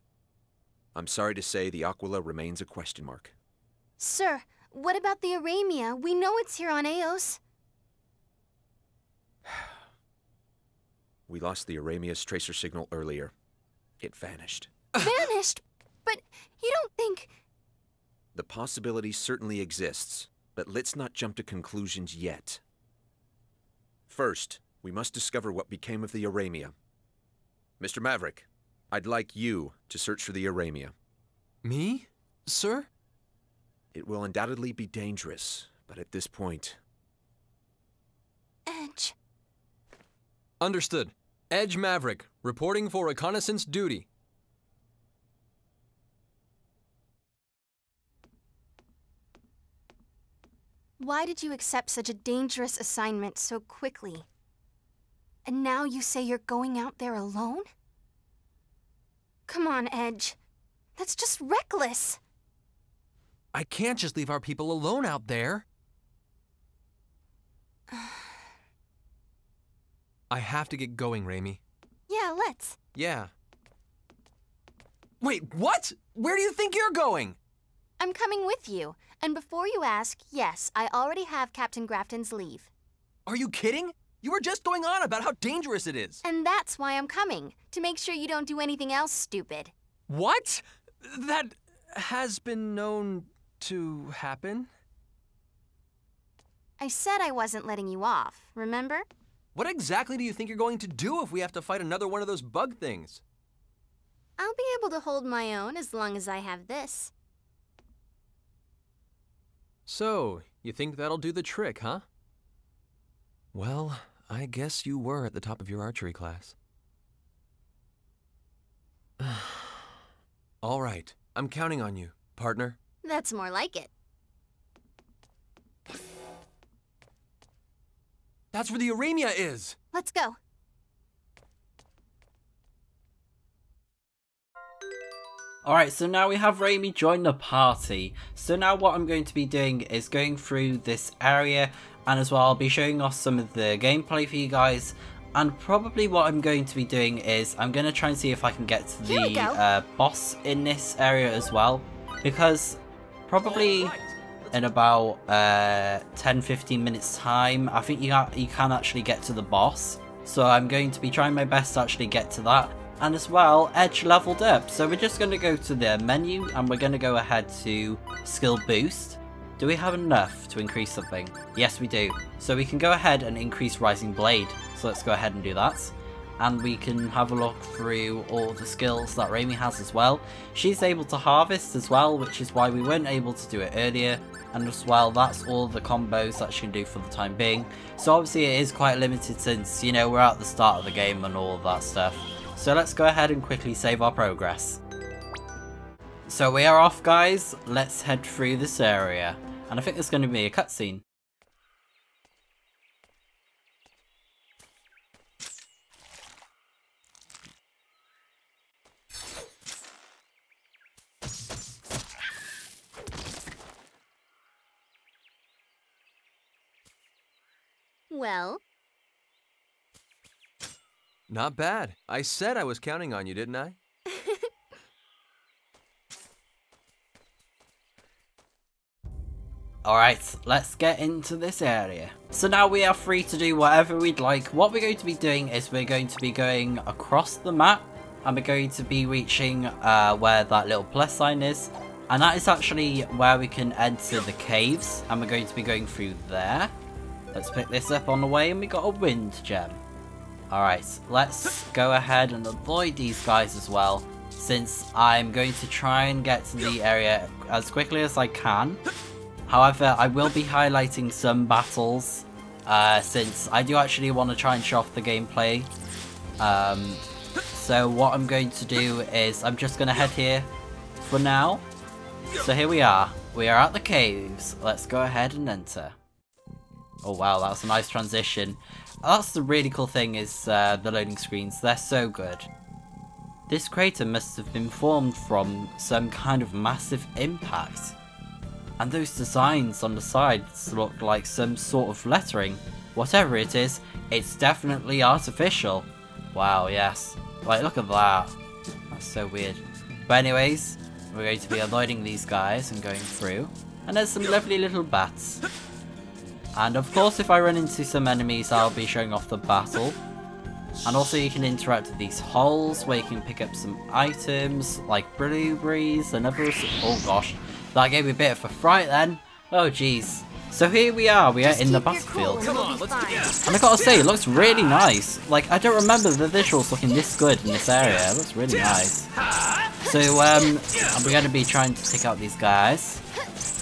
J: I'm sorry to say the Aquila remains a question mark.
C: Sir, what about the Aramia? We know it's here on Eos.
J: We lost the Aramia's tracer signal earlier. It vanished.
C: Vanished? But you don't think...
J: The possibility certainly exists, but let's not jump to conclusions yet. First, we must discover what became of the Aramia. Mr. Maverick, I'd like you to search for the Aramia.
B: Me? Sir?
J: It will undoubtedly be dangerous, but at this point...
C: Edge.
B: Understood. Edge Maverick, reporting for reconnaissance duty.
C: Why did you accept such a dangerous assignment so quickly? And now you say you're going out there alone? Come on, Edge. That's just reckless.
B: I can't just leave our people alone out there. I have to get going, Raimi.
C: Yeah, let's.
B: Yeah. Wait, what? Where do you think you're going?
C: I'm coming with you. And before you ask, yes, I already have Captain Grafton's leave.
B: Are you kidding? You were just going on about how dangerous it is.
C: And that's why I'm coming. To make sure you don't do anything else stupid.
B: What? That has been known to happen?
C: I said I wasn't letting you off, remember?
B: What exactly do you think you're going to do if we have to fight another one of those bug things?
C: I'll be able to hold my own as long as I have this.
B: So, you think that'll do the trick, huh? Well, I guess you were at the top of your archery class. All right, I'm counting on you, partner.
C: That's more like it.
B: That's where the Aramia is!
C: Let's go.
A: Alright, so now we have Raimi join the party. So now what I'm going to be doing is going through this area And as well, I'll be showing off some of the gameplay for you guys. And probably what I'm going to be doing is I'm going to try and see if I can get to the boss in this area as well. Because probably in about 10-15 minutes time, I think you can actually get to the boss. So I'm going to be trying my best to actually get to that. And as well, Edge leveled up. So we're just going to go to the menu and we're going to go ahead to skill boost. Do we have enough to increase something? Yes, we do. So we can go ahead and increase Rising Blade. So let's go ahead and do that. And we can have a look through all the skills that Raimi has as well. She's able to harvest as well, which is why we weren't able to do it earlier. And as well, that's all the combos that she can do for the time being. So obviously it is quite limited since, you know, we're at the start of the game and all of that stuff. So let's go ahead and quickly save our progress. So we are off, guys. Let's head through this area. And I think there's going to be a cutscene.
C: Well?
B: Not bad. I said I was counting on you, didn't I?
A: Alright, let's get into this area. So now we are free to do whatever we'd like. What we're going to be doing is we're going to be going across the map. And we're going to be reaching where that little plus sign is. And that is actually where we can enter the caves. And we're going to be going through there. Let's pick this up on the way and we got a wind gem. Alright, let's go ahead and avoid these guys as well. Since I'm going to try and get to the area as quickly as I can. However, I will be highlighting some battles, since I do actually want to try and show off the gameplay. So what I'm going to do is I'm just going to head here for now. So here we are. We are at the caves. Let's go ahead and enter. Oh wow, that was a nice transition. That's the really cool thing is the loading screens. They're so good. This crater must have been formed from some kind of massive impact. And those designs on the sides look like some sort of lettering. Whatever it is, it's definitely artificial. Wow, yes. Like, look at that. That's so weird. But anyways, we're going to be avoiding these guys and going through. And there's some lovely little bats. And of course, if I run into some enemies, I'll be showing off the battle. And also you can interact with these holes where you can pick up some items like blueberries and other... Oh gosh. That gave me a bit of a fright then. Oh jeez. So here we are in the battlefield.
L: Come on, let's get...
A: And I gotta say, it looks really nice. Like, I don't remember the visuals looking this good in this area. It looks really nice. So, I'm going to be trying to take out these guys.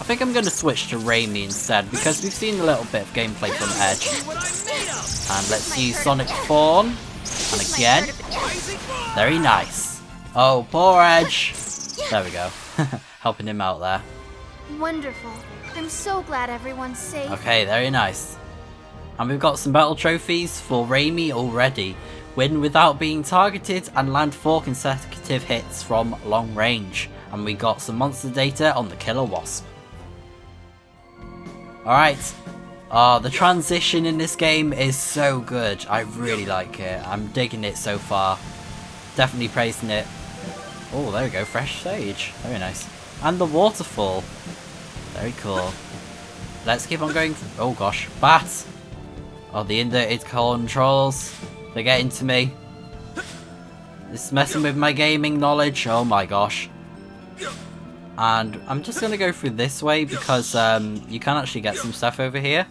A: I think I'm going to switch to Raimi instead, because we've seen a little bit of gameplay from Edge. And let's use Sonic Fawn. And again. Very nice. Oh, poor Edge. There we go. Helping him out there.
C: Wonderful. I'm so glad everyone's safe.
A: Okay, very nice. And we've got some battle trophies for Raimi already. Win without being targeted and land 4 consecutive hits from long range. And we got some monster data on the Killer Wasp. Alright. Oh, the transition in this game is so good. I really like it. I'm digging it so far. Definitely praising it. Oh, there we go. Fresh stage. Very nice. And the waterfall. Very cool. Let's keep on going. Oh gosh. Bats! Oh, the inverted controls. They're getting to me. It's messing with my gaming knowledge. Oh my gosh. And I'm just going to go through this way because you can actually get some stuff over here.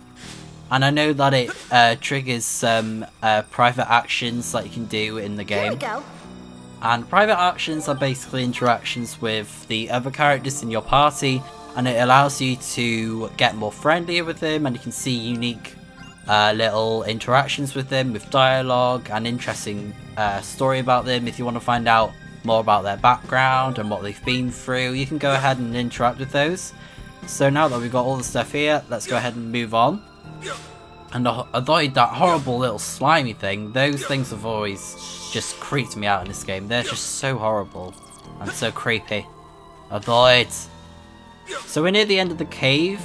A: And I know that it triggers some private actions that you can do in the game.
C: Here we go.
A: And private actions are basically interactions with the other characters in your party. And it allows you to get more friendlier with them, and you can see unique little interactions with them, with dialogue and interesting story about them. If you want to find out more about their background and what they've been through, you can go ahead and interact with those. So now that we've got all the stuff here, let's go ahead and move on. And avoid that horrible little slimy thing. Those things have always just creeped me out in this game. They're just so horrible and so creepy. Avoid. So we're near the end of the cave.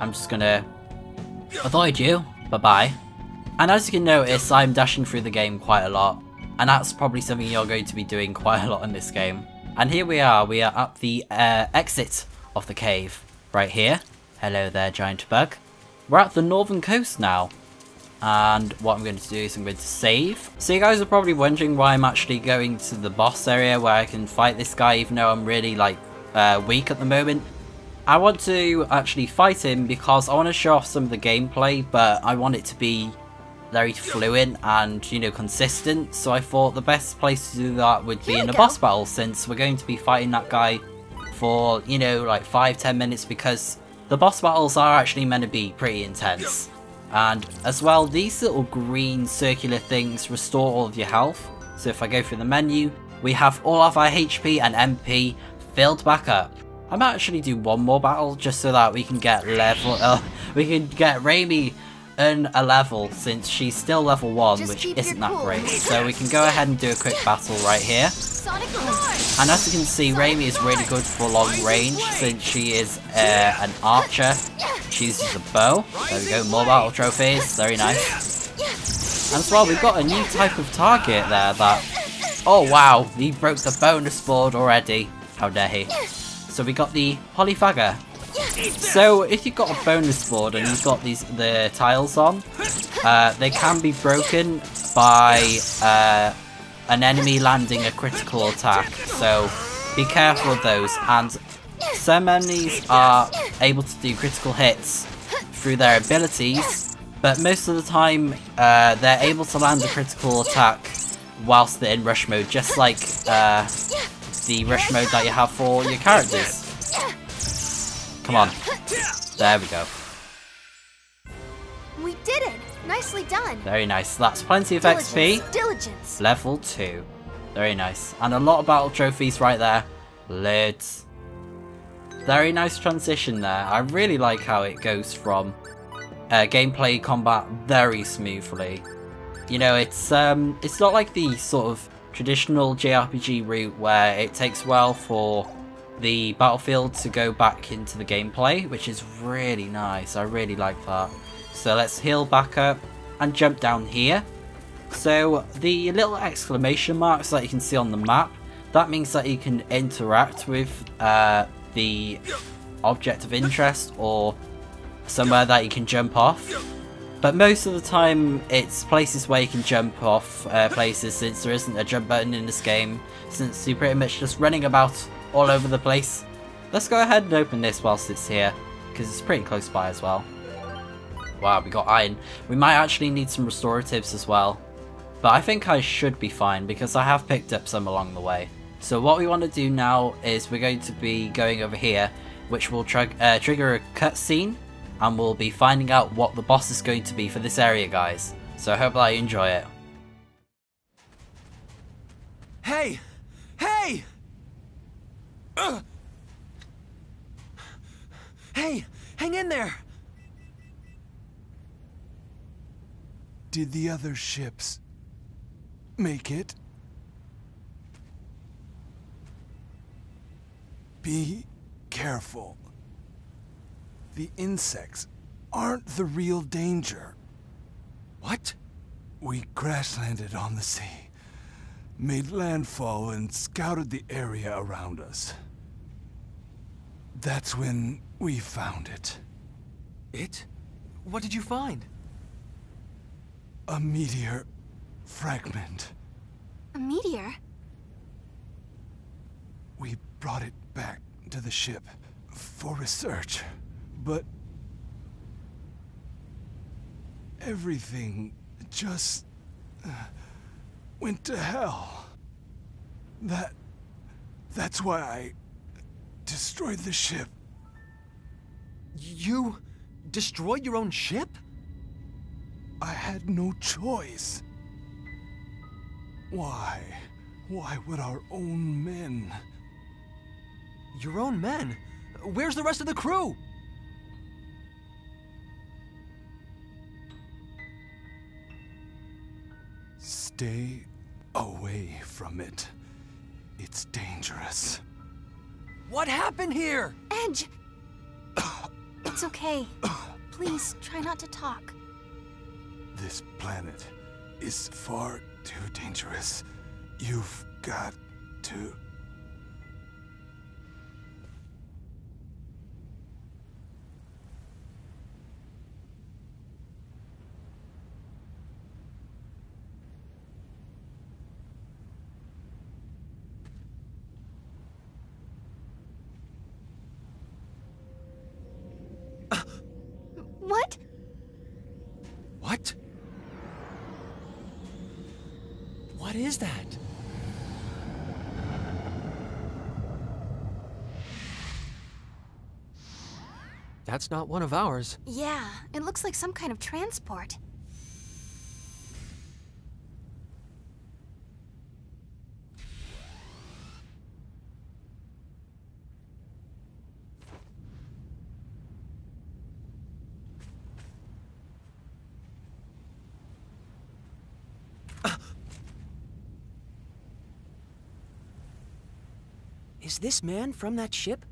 A: I'm just gonna Avoid you. Bye-bye. And as you can notice, I'm dashing through the game quite a lot. And that's probably something you're going to be doing quite a lot in this game. And here we are at the exit of the cave. Right here. Hello there, giant bug. We're at the northern coast now. And what I'm going to do is I'm going to save. So you guys are probably wondering why I'm actually going to the boss area where I can fight this guy even though I'm really like weak at the moment. I want to actually fight him because I want to show off some of the gameplay, but I want it to be very fluent and, you know, consistent. So I thought the best place to do that would be in a boss battle, since we're going to be fighting that guy for, you know, like 5-10 minutes, because the boss battles are actually meant to be pretty intense. And as well, these little green circular things restore all of your health. So if I go through the menu, we have all of our HP and MP filled back up. I might actually do one more battle just so that we can get we can get Raimi in a level, since she's still level 1, which isn't that great. So we can go ahead and do a quick battle right here. And as you can see, Raimi is really good for long range, since she is an archer. She uses a bow. There we go, more battle trophies, very nice. And as well, we've got a new type of target there that... Oh wow, he broke the bonus board already. How dare he. So we got the Polyphagor. So if you've got a bonus board and you've got the tiles on, they can be broken by an enemy landing a critical attack. So be careful of those. And some enemies are able to do critical hits through their abilities, but most of the time they're able to land a critical attack whilst they're in rush mode, just like the rush mode that you have for your characters. Come on. There we go.
C: We did it! Nicely done!
A: Very nice. That's plenty of XP.
C: Diligence.
A: Level 2. Very nice. And a lot of battle trophies right there. Loads. Very nice transition there. I really like how it goes from gameplay combat very smoothly. You know, it's not like the sort of traditional JRPG route where it takes a while for the battlefield to go back into the gameplay, which is really nice. I really like that. So let's heal back up and jump down here. So the little exclamation marks that you can see on the map, that means that you can interact with the object of interest or somewhere that you can jump off. But most of the time it's places where you can jump off places, since there isn't a jump button in this game, since you're pretty much just running about all over the place. Let's go ahead and open this whilst it's here, because it's pretty close by as well. Wow, we got iron. We might actually need some restoratives as well, but I think I should be fine because I have picked up some along the way. So what we want to do now is we're going to be going over here, which will trigger a cutscene, and we'll be finding out what the boss is going to be for this area, guys. So I hope that you enjoy it.
M: Hey! Hey! Hey! Hang in there!
N: Did the other ships make it? Be careful. The insects aren't the real danger.
M: What?
N: We crash-landed on the sea, made landfall, and scouted the area around us. That's when we found it.
M: It? What did you find?
N: A meteor fragment.
C: A meteor?
N: We brought it back to the ship for research, but everything just went to hell. That's why I destroyed the ship.
M: You destroyed your own ship?
N: I had no choice. Why? Why would our own men?
M: Your own men? Where's the rest of the crew?
N: Stay away from it. It's dangerous.
M: What happened here?
C: Edge! It's okay. Please, try not to talk.
N: This planet is far too dangerous. You've got to...
C: What?
B: What? What is that? That's not one of ours.
C: Yeah, it looks like some kind of transport.
H: Is this man from that ship?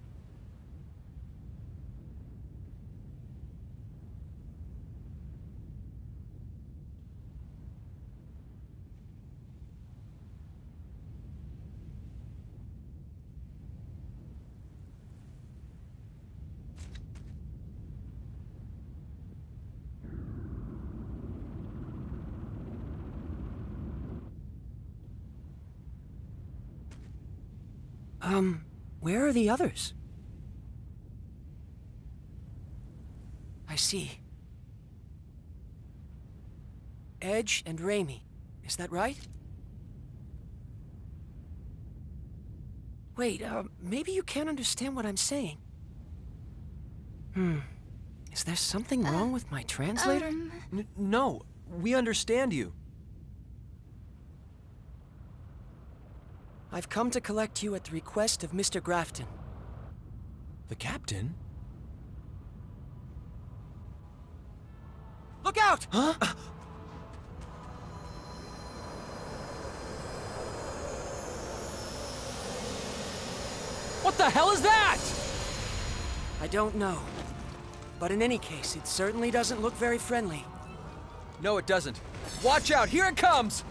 H: Where are the others? I see. Edge and Raimi, is that right? Wait, maybe you can't understand what I'm saying. Is there something wrong with my translator?
B: No, we understand you.
H: I've come to collect you at the request of Mr. Grafton.
B: The captain?
H: Look out!
B: Huh? What the hell is that?
H: I don't know. But in any case, it certainly doesn't look very friendly.
B: No, it doesn't. Watch out, here it comes!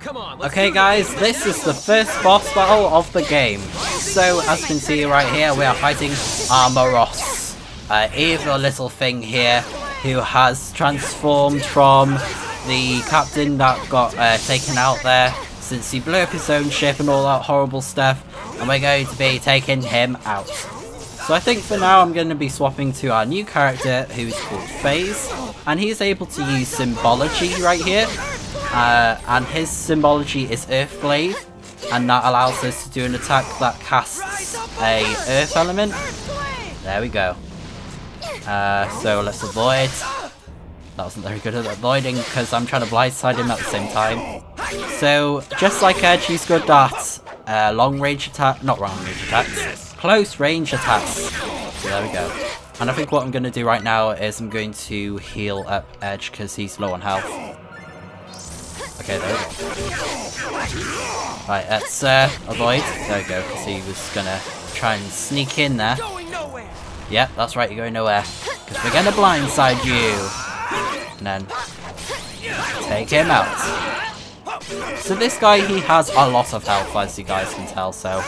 B: Come on,
A: okay guys, this is the first boss battle of the game. So, as you can see right here, we are fighting Armoros, evil little thing here, who has transformed from the captain that got taken out there, since he blew up his own ship and all that horrible stuff, and we're going to be taking him out. So I think for now I'm going to be swapping to our new character, who's called FaZe, and he's able to use symbology right here, and his symbology is Earthblade, and that allows us to do an attack that casts a Earth element. There we go. So let's avoid. That wasn't very good at avoiding because I'm trying to blindside him at the same time. So just like Edge, he's good at long range attack, not long range attacks, close range attacks. So there we go. And I think what I'm going to do right now is I'm going to heal up Edge because he's low on health. Okay, there we go. Right, let's avoid. There we go, because he was going to try and sneak in there. Yep, that's right, you're going nowhere. Because we're going to blindside you. And then take him out. So this guy, he has a lot of health, as you guys can tell, so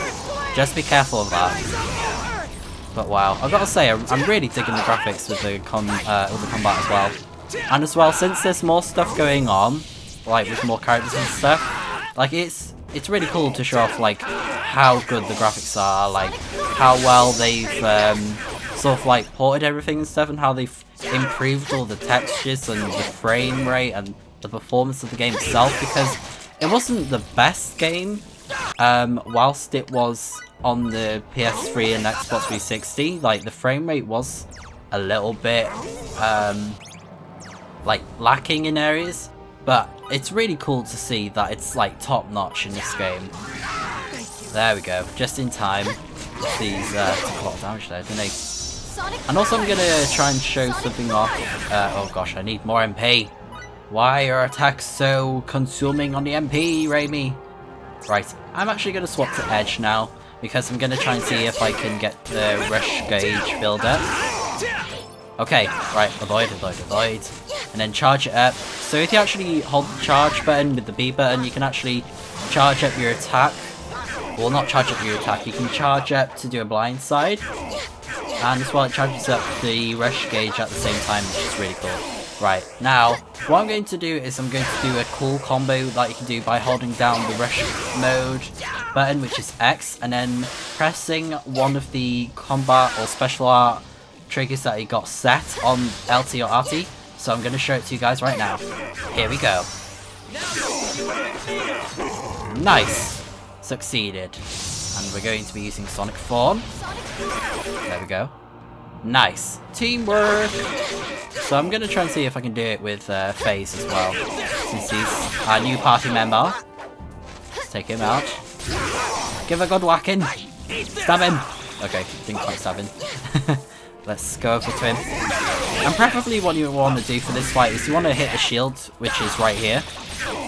A: just be careful of that. But wow, I've got to say, I'm really digging the graphics with the combat as well. And as well, since there's more stuff going on, like with more characters and stuff, like it's really cool to show off like how good the graphics are, like how well they've sort of like ported everything and stuff, and how they've improved all the textures and the frame rate and the performance of the game itself, because it wasn't the best game whilst it was on the PS3 and Xbox 360. Like the frame rate was a little bit like lacking in areas, but it's really cool to see that it's like top notch in this game. There we go, just in time. These took a lot of damage there, didn't they? And also I'm gonna try and show something off. Oh gosh, I need more MP. Why are attacks so consuming on the MP, Raimi? Right, I'm actually going to swap to Edge now, because I'm going to try and see if I can get the rush gauge filled up. Okay, right, avoid, and then charge it up. So if you actually hold the charge button with the B button, you can actually charge up your attack. Well, not charge up your attack, you can charge up to do a blind side. And as well, it charges up the rush gauge at the same time, which is really cool. Right, now, what I'm going to do is I'm going to do a cool combo that you can do by holding down the rush mode button, which is X, and then pressing one of the combat or special art triggers that you got set on LT or RT. So I'm going to show it to you guys right now. Here we go. Nice! Succeeded. And we're going to be using Sonic Form. There we go. Nice. Teamwork! So I'm going to try and see if I can do it with FaZe as well, since he's our new party member. Let's take him out. Give a good whacking! Stab him! Okay, didn't quite stab him. Let's go over to him. And preferably what you want to do for this fight is you want to hit the shield, which is right here.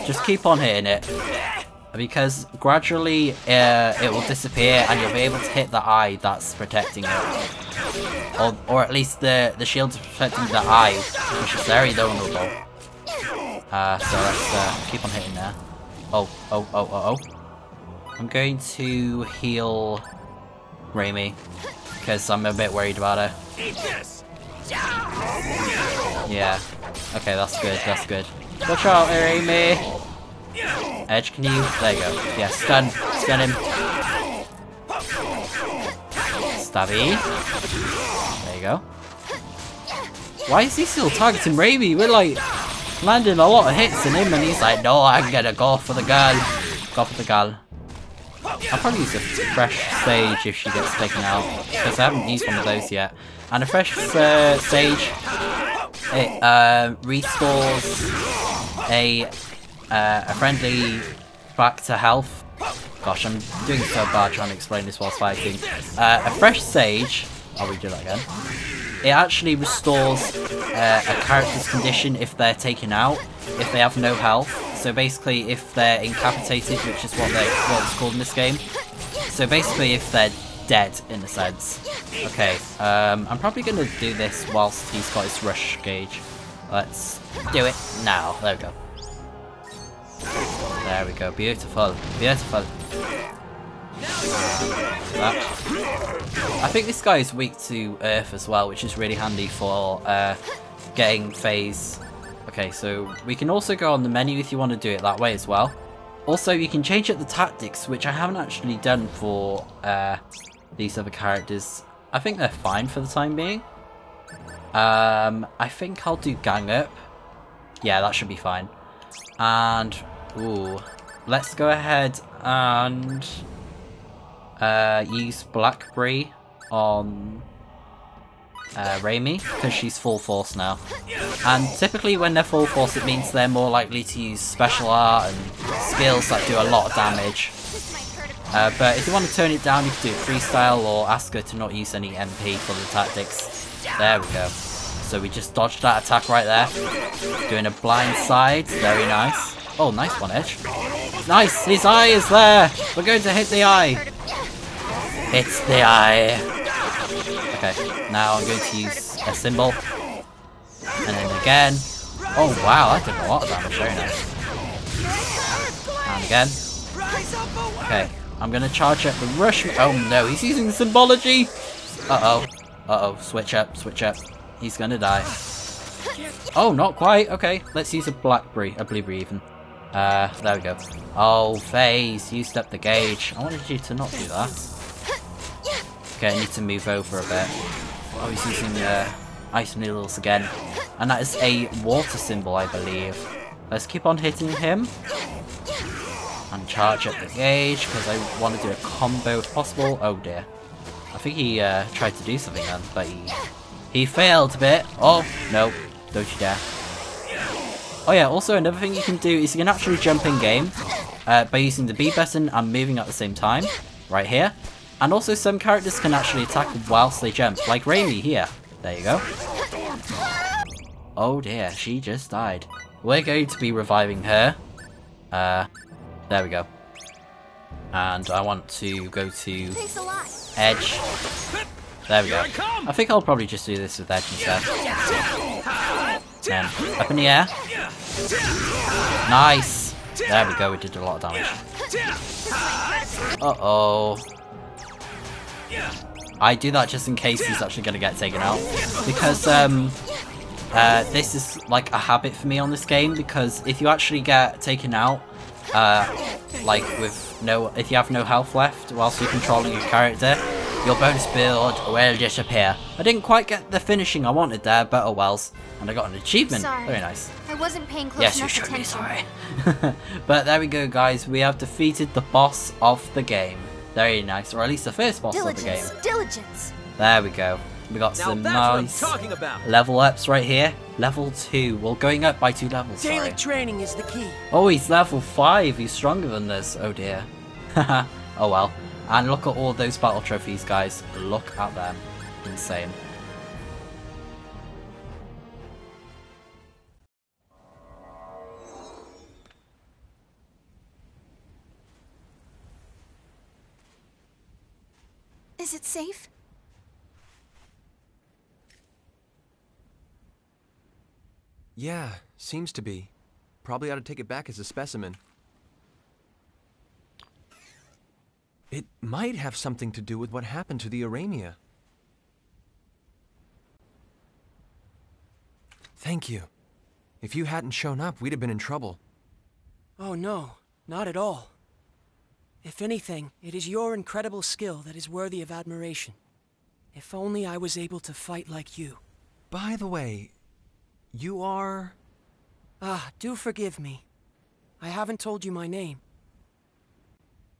A: Just keep on hitting it, because gradually it will disappear and you'll be able to hit the eye that's protecting it. Or at least the shield is protecting the eye, which is very vulnerable. So let's keep on hitting there. Oh. I'm going to heal Raimi, because I'm a bit worried about her. Yeah. Okay, that's good. Watch out, Raimi! Edge, can you? There you go. Yeah, stun him. Stabby. There you go. Why is he still targeting Raimi? We're like landing a lot of hits in him, and he's like, no, I'm gonna go for the girl. Go for the girl. I'll probably use a fresh sage if she gets taken out, because I haven't used one of those yet. And a fresh sage, it restores a friendly back to health. Gosh, I'm doing so bad trying to explain this whilst fighting. A fresh sage, I'll redo that again. It actually restores a character's condition if they're taken out, if they have no health. So basically, if they're incapacitated, which is what it's called in this game. So basically, if they're dead, in a sense. Okay, I'm probably going to do this whilst he's got his rush gauge. Let's do it now. There we go. There we go. Beautiful. I think this guy is weak to Earth as well, which is really handy for getting FaZe. Okay, so we can also go on the menu if you want to do it that way as well. Also, you can change up the tactics, which I haven't actually done for these other characters. I think they're fine for the time being. I think I'll do gang up. Yeah, that should be fine. And, ooh, let's go ahead and use Blackberry on Raimi, because she's full force now. And typically when they're full force, it means they're more likely to use special art and skills that do a lot of damage. But if you want to turn it down, you can do it freestyle or ask her to not use any MP for the tactics. There we go. So we just dodged that attack right there. Doing a blind side. Very nice. Oh, nice one, Edge. Nice! His eye is there! We're going to hit the eye! It's the eye! Okay, now I'm going to use a symbol. And then again. Oh wow, that did a lot of damage. Very nice. And again. Okay, I'm going to charge up the rush. Oh no, he's using the symbology! Uh-oh, switch up. He's going to die. Oh, not quite. Okay, let's use a blueberry even. There we go. Oh, FaZe, you stepped the gauge. I wanted you to not do that. Okay, I need to move over a bit. Oh, he's using ice noodles again. And that is a water symbol, I believe. Let's keep on hitting him. And charge up the gauge, because I want to do a combo if possible. Oh dear. I think he tried to do something then, but he failed a bit. Oh, no. Don't you dare. Oh yeah, also another thing you can do is you can actually jump in game by using the B button and moving at the same time, right here. And also some characters can actually attack whilst they jump, like Raimi here. There you go. Oh dear, she just died. We're going to be reviving her. There we go. And I want to go to
C: Thanks a lot.
A: Edge. There we go. I think I'll probably just do this with Edge instead. Then up in the air. Nice. There we go, we did a lot of damage. Uh-oh. I do that just in case he's actually going to get taken out. Because this is like a habit for me on this game, because if you actually get taken out, like with if you have no health left whilst you're controlling your character, your bonus build will disappear. I didn't quite get the finishing I wanted there, but oh wells. And I got an achievement.
C: Sorry.
A: Very nice.
C: I wasn't paying close
A: Yes, you
C: enough
A: should be
C: attention.
A: sorry. But there we go, guys. We have defeated the boss of the game. Very nice, or at least the first boss of the game.
C: Diligence.
A: There we go. We got
B: Now
A: some
B: that's
A: nice
B: what I'm talking about.
A: level ups right here. Level 2. Well, going up by 2 levels.
H: Daily
A: Sorry.
H: training is the key.
A: Oh, he's level 5. He's stronger than this. Oh dear. Haha. Oh well. And look at all those battle trophies, guys. Look at them. Insane.
C: Is it safe?
B: Yeah, seems to be. Probably ought to take it back as a specimen. It might have something to do with what happened to the Aramia. Thank you. If you hadn't shown up, we'd have been in trouble.
H: Oh no, not at all. If anything, it is your incredible skill that is worthy of admiration. If only I was able to fight like you.
B: By the way, you are...
H: Ah, do forgive me. I haven't told you my name.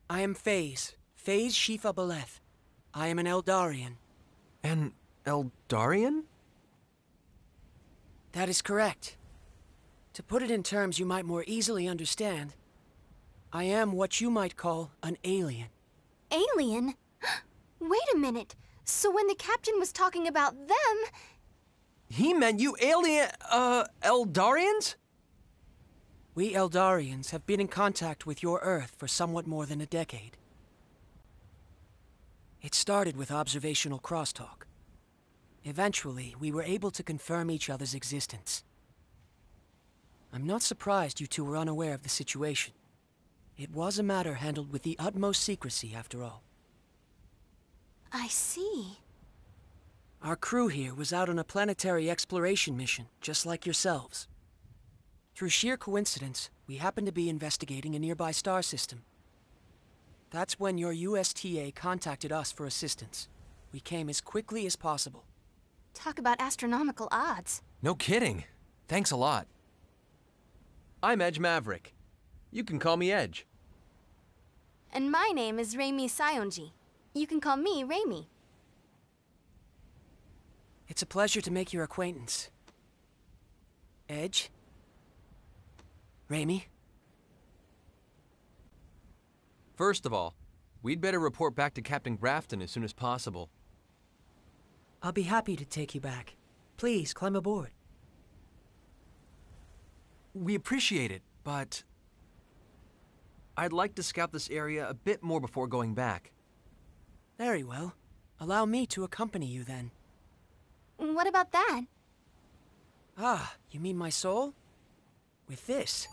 H: I am Phase Shifa Beleth. I am an Eldarian.
B: An Eldarian?
H: That is correct. To put it in terms you might more easily understand, I am what you might call an alien.
C: Alien? Wait a minute. So when the captain was talking about them...
B: He meant you Eldarians?
H: We Eldarians have been in contact with your Earth for somewhat more than a decade. It started with observational crosstalk. Eventually, we were able to confirm each other's existence. I'm not surprised you two were unaware of the situation. It was a matter handled with the utmost secrecy, after all.
C: I see.
H: Our crew here was out on a planetary exploration mission, just like yourselves. Through sheer coincidence, we happened to be investigating a nearby star system. That's when your USTA contacted us for assistance. We came as quickly as possible.
C: Talk about astronomical odds.
B: No kidding. Thanks a lot. I'm Edge Maverick. You can call me Edge.
C: And my name is Reimi Sayonji. You can call me Reimi.
H: It's a pleasure to make your acquaintance. Edge? Reimi?
B: First of all, we'd better report back to Captain Grafton as soon as possible.
H: I'll be happy to take you back. Please, climb aboard.
B: We appreciate it, but... I'd like to scout this area a bit more before going back.
H: Very well. Allow me to accompany you then.
C: What about that?
H: Ah, you mean my soul? With this.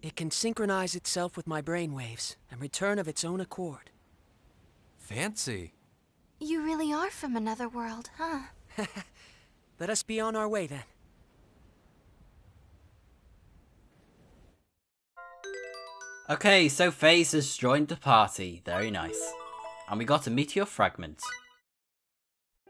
H: It can synchronize itself with my brainwaves and return of its own accord.
B: Fancy.
C: You really are from another world, huh?
H: Let us be on our way then.
A: Okay, so FaZe has joined the party. Very nice. And we got a meteor fragment.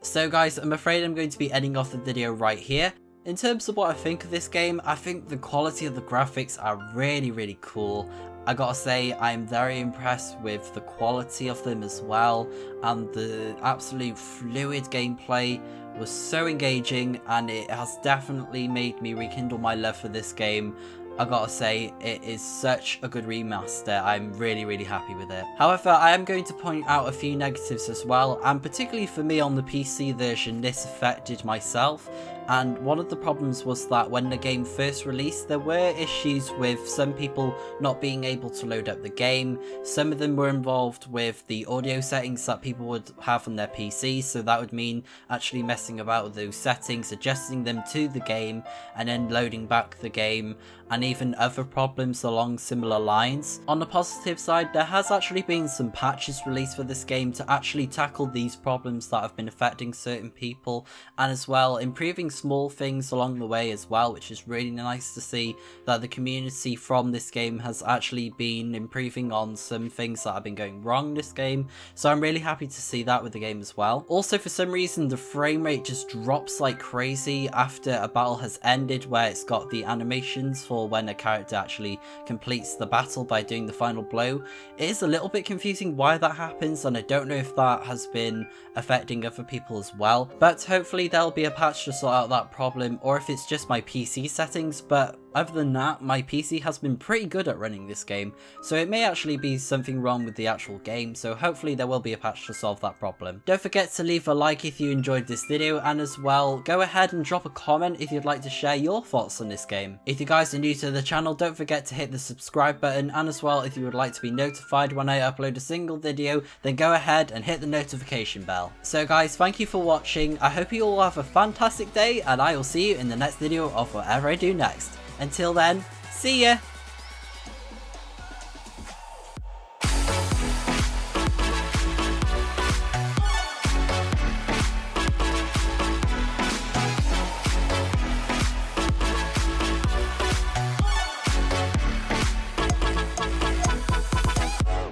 A: So guys, I'm afraid I'm going to be ending off the video right here. In terms of what I think of this game, I think the quality of the graphics are really cool. I gotta say, I'm very impressed with the quality of them as well, and the absolute fluid gameplay was so engaging, and it has definitely made me rekindle my love for this game. I gotta say, it is such a good remaster. I'm really happy with it. However, I am going to point out a few negatives as well, and particularly for me on the PC version, this affected myself. And one of the problems was that when the game first released, there were issues with some people not being able to load up the game. Some of them were involved with the audio settings that people would have on their PC, so that would mean actually messing about with those settings, adjusting them to the game, and then loading back the game, and even other problems along similar lines. On the positive side, there has actually been some patches released for this game to actually tackle these problems that have been affecting certain people, and as well improving small things along the way as well, which is really nice to see that the community from this game has actually been improving on some things that have been going wrong in this game. So I'm really happy to see that with the game as well. Also, for some reason the frame rate just drops like crazy after a battle has ended, where it's got the animations for when a character actually completes the battle by doing the final blow. It is a little bit confusing why that happens, and I don't know if that has been affecting other people as well, but hopefully there'll be a patch to sort out that problem, or if it's just my PC settings. But other than that, my PC has been pretty good at running this game, so it may actually be something wrong with the actual game, so hopefully there will be a patch to solve that problem. Don't forget to leave a like if you enjoyed this video, and as well, go ahead and drop a comment if you'd like to share your thoughts on this game. If you guys are new to the channel, don't forget to hit the subscribe button, and as well, if you would like to be notified when I upload a single video, then go ahead and hit the notification bell. So guys, thank you for watching. I hope you all have a fantastic day, and I will see you in the next video of whatever I do next. Until then, see ya!